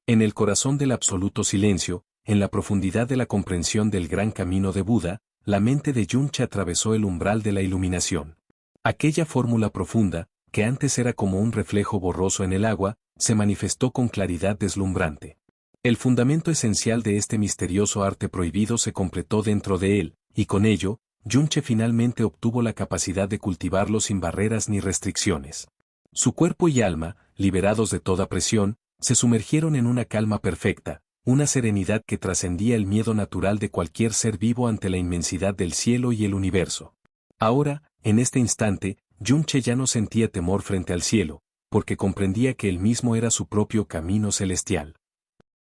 [SPEAKER 1] En el corazón del absoluto silencio, en la profundidad de la comprensión del gran camino de Buda, la mente de Yunche atravesó el umbral de la iluminación. Aquella fórmula profunda, que antes era como un reflejo borroso en el agua, se manifestó con claridad deslumbrante. El fundamento esencial de este misterioso arte prohibido se completó dentro de él, y con ello, Yunche finalmente obtuvo la capacidad de cultivarlo sin barreras ni restricciones. Su cuerpo y alma, liberados de toda presión, se sumergieron en una calma perfecta, una serenidad que trascendía el miedo natural de cualquier ser vivo ante la inmensidad del cielo y el universo. Ahora, en este instante, Yunche ya no sentía temor frente al cielo, porque comprendía que él mismo era su propio camino celestial.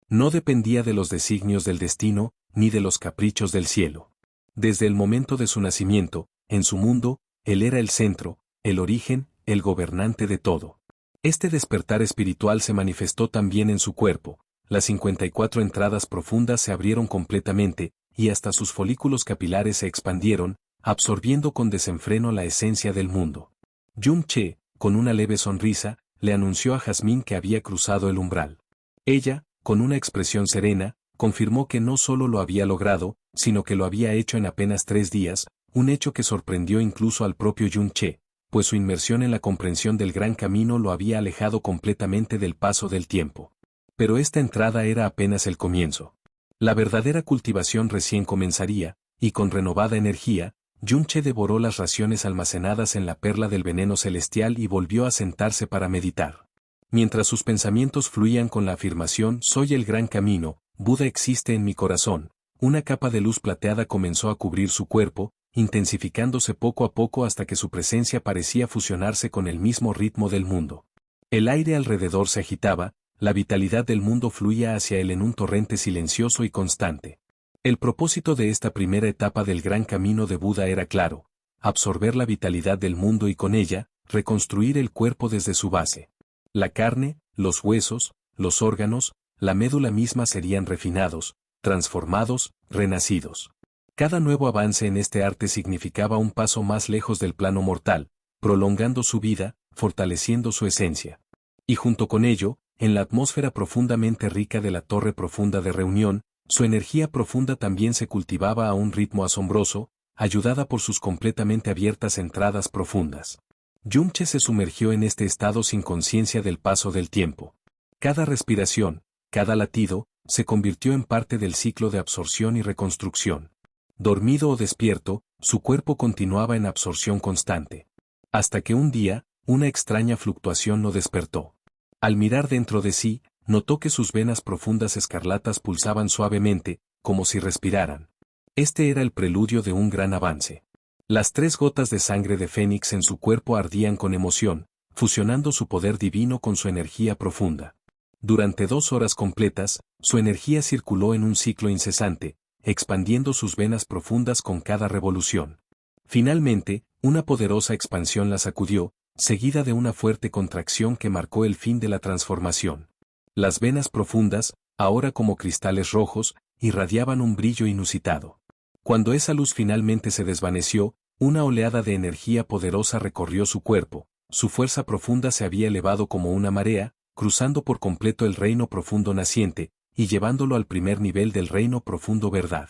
[SPEAKER 1] No dependía de los designios del destino, ni de los caprichos del cielo. Desde el momento de su nacimiento, en su mundo, él era el centro, el origen, el gobernante de todo. Este despertar espiritual se manifestó también en su cuerpo. Las 54 entradas profundas se abrieron completamente, y hasta sus folículos capilares se expandieron, absorbiendo con desenfreno la esencia del mundo. Yunche, con una leve sonrisa, le anunció a Jazmín que había cruzado el umbral. Ella, con una expresión serena, confirmó que no solo lo había logrado, sino que lo había hecho en apenas 3 días, un hecho que sorprendió incluso al propio Yunche, pues su inmersión en la comprensión del gran camino lo había alejado completamente del paso del tiempo. Pero esta entrada era apenas el comienzo. La verdadera cultivación recién comenzaría, y con renovada energía, Yunche devoró las raciones almacenadas en la perla del veneno celestial y volvió a sentarse para meditar. Mientras sus pensamientos fluían con la afirmación «Soy el gran camino, Buda existe en mi corazón», una capa de luz plateada comenzó a cubrir su cuerpo, intensificándose poco a poco hasta que su presencia parecía fusionarse con el mismo ritmo del mundo. El aire alrededor se agitaba, la vitalidad del mundo fluía hacia él en un torrente silencioso y constante. El propósito de esta primera etapa del gran camino de Buda era claro: absorber la vitalidad del mundo y con ella, reconstruir el cuerpo desde su base. La carne, los huesos, los órganos, la médula misma serían refinados, transformados, renacidos. Cada nuevo avance en este arte significaba un paso más lejos del plano mortal, prolongando su vida, fortaleciendo su esencia. Y junto con ello, en la atmósfera profundamente rica de la torre profunda de reunión, su energía profunda también se cultivaba a un ritmo asombroso, ayudada por sus completamente abiertas entradas profundas. Yumche se sumergió en este estado sin conciencia del paso del tiempo. Cada respiración, cada latido, se convirtió en parte del ciclo de absorción y reconstrucción. Dormido o despierto, su cuerpo continuaba en absorción constante. Hasta que un día, una extraña fluctuación lo despertó. Al mirar dentro de sí, notó que sus venas profundas escarlatas pulsaban suavemente, como si respiraran. Este era el preludio de un gran avance. Las 3 gotas de sangre de Fénix en su cuerpo ardían con emoción, fusionando su poder divino con su energía profunda. Durante 2 horas completas, su energía circuló en un ciclo incesante, expandiendo sus venas profundas con cada revolución. Finalmente, una poderosa expansión la sacudió, seguida de una fuerte contracción que marcó el fin de la transformación. Las venas profundas, ahora como cristales rojos, irradiaban un brillo inusitado. Cuando esa luz finalmente se desvaneció, una oleada de energía poderosa recorrió su cuerpo, su fuerza profunda se había elevado como una marea, cruzando por completo el reino profundo naciente, y llevándolo al primer nivel del reino profundo verdad.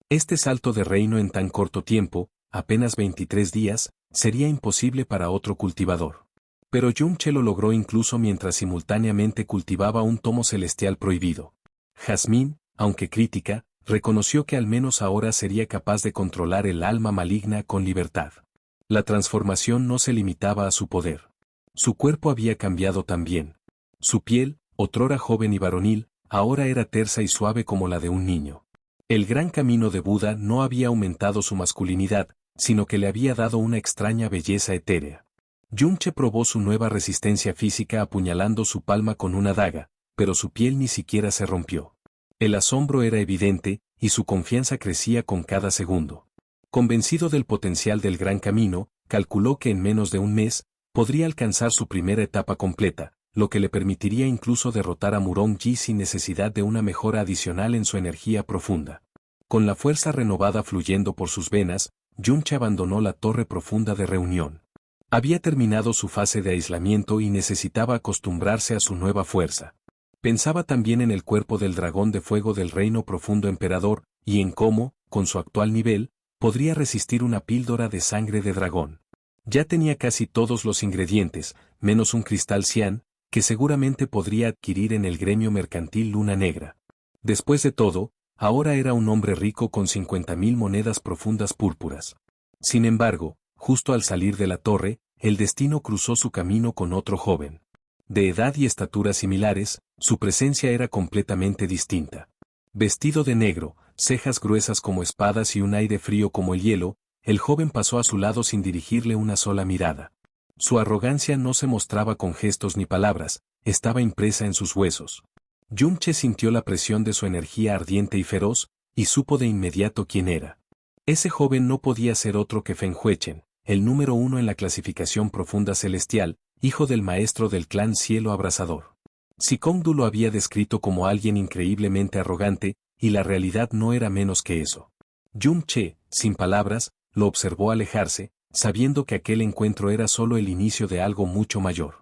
[SPEAKER 1] Este salto de reino en tan corto tiempo, apenas 23 días, sería imposible para otro cultivador. Pero Yumche lo logró incluso mientras simultáneamente cultivaba un tomo celestial prohibido. Jazmín, aunque crítica, reconoció que al menos ahora sería capaz de controlar el alma maligna con libertad. La transformación no se limitaba a su poder. Su cuerpo había cambiado también. Su piel, otrora joven y varonil, ahora era tersa y suave como la de un niño. El gran camino de Buda no había aumentado su masculinidad, sino que le había dado una extraña belleza etérea. Yumche probó su nueva resistencia física apuñalando su palma con una daga, pero su piel ni siquiera se rompió. El asombro era evidente, y su confianza crecía con cada segundo. Convencido del potencial del gran camino, calculó que en menos de un mes, podría alcanzar su primera etapa completa, lo que le permitiría incluso derrotar a Murong-Yi sin necesidad de una mejora adicional en su energía profunda. Con la fuerza renovada fluyendo por sus venas, Yumche abandonó la torre profunda de reunión. Había terminado su fase de aislamiento y necesitaba acostumbrarse a su nueva fuerza. Pensaba también en el cuerpo del dragón de fuego del reino profundo emperador, y en cómo, con su actual nivel, podría resistir una píldora de sangre de dragón. Ya tenía casi todos los ingredientes, menos un cristal cian, que seguramente podría adquirir en el gremio mercantil Luna Negra. Después de todo, ahora era un hombre rico con 50.000 monedas profundas púrpuras. Sin embargo, justo al salir de la torre, el destino cruzó su camino con otro joven. De edad y estatura similares, su presencia era completamente distinta. Vestido de negro, cejas gruesas como espadas y un aire frío como el hielo, el joven pasó a su lado sin dirigirle una sola mirada. Su arrogancia no se mostraba con gestos ni palabras, estaba impresa en sus huesos. Yumche sintió la presión de su energía ardiente y feroz, y supo de inmediato quién era. Ese joven no podía ser otro que Feng Huichen, el número 1 en la clasificación profunda celestial, hijo del maestro del clan Cielo Abrasador. Sikongdu lo había descrito como alguien increíblemente arrogante, y la realidad no era menos que eso. Yumche, sin palabras, lo observó alejarse, sabiendo que aquel encuentro era solo el inicio de algo mucho mayor.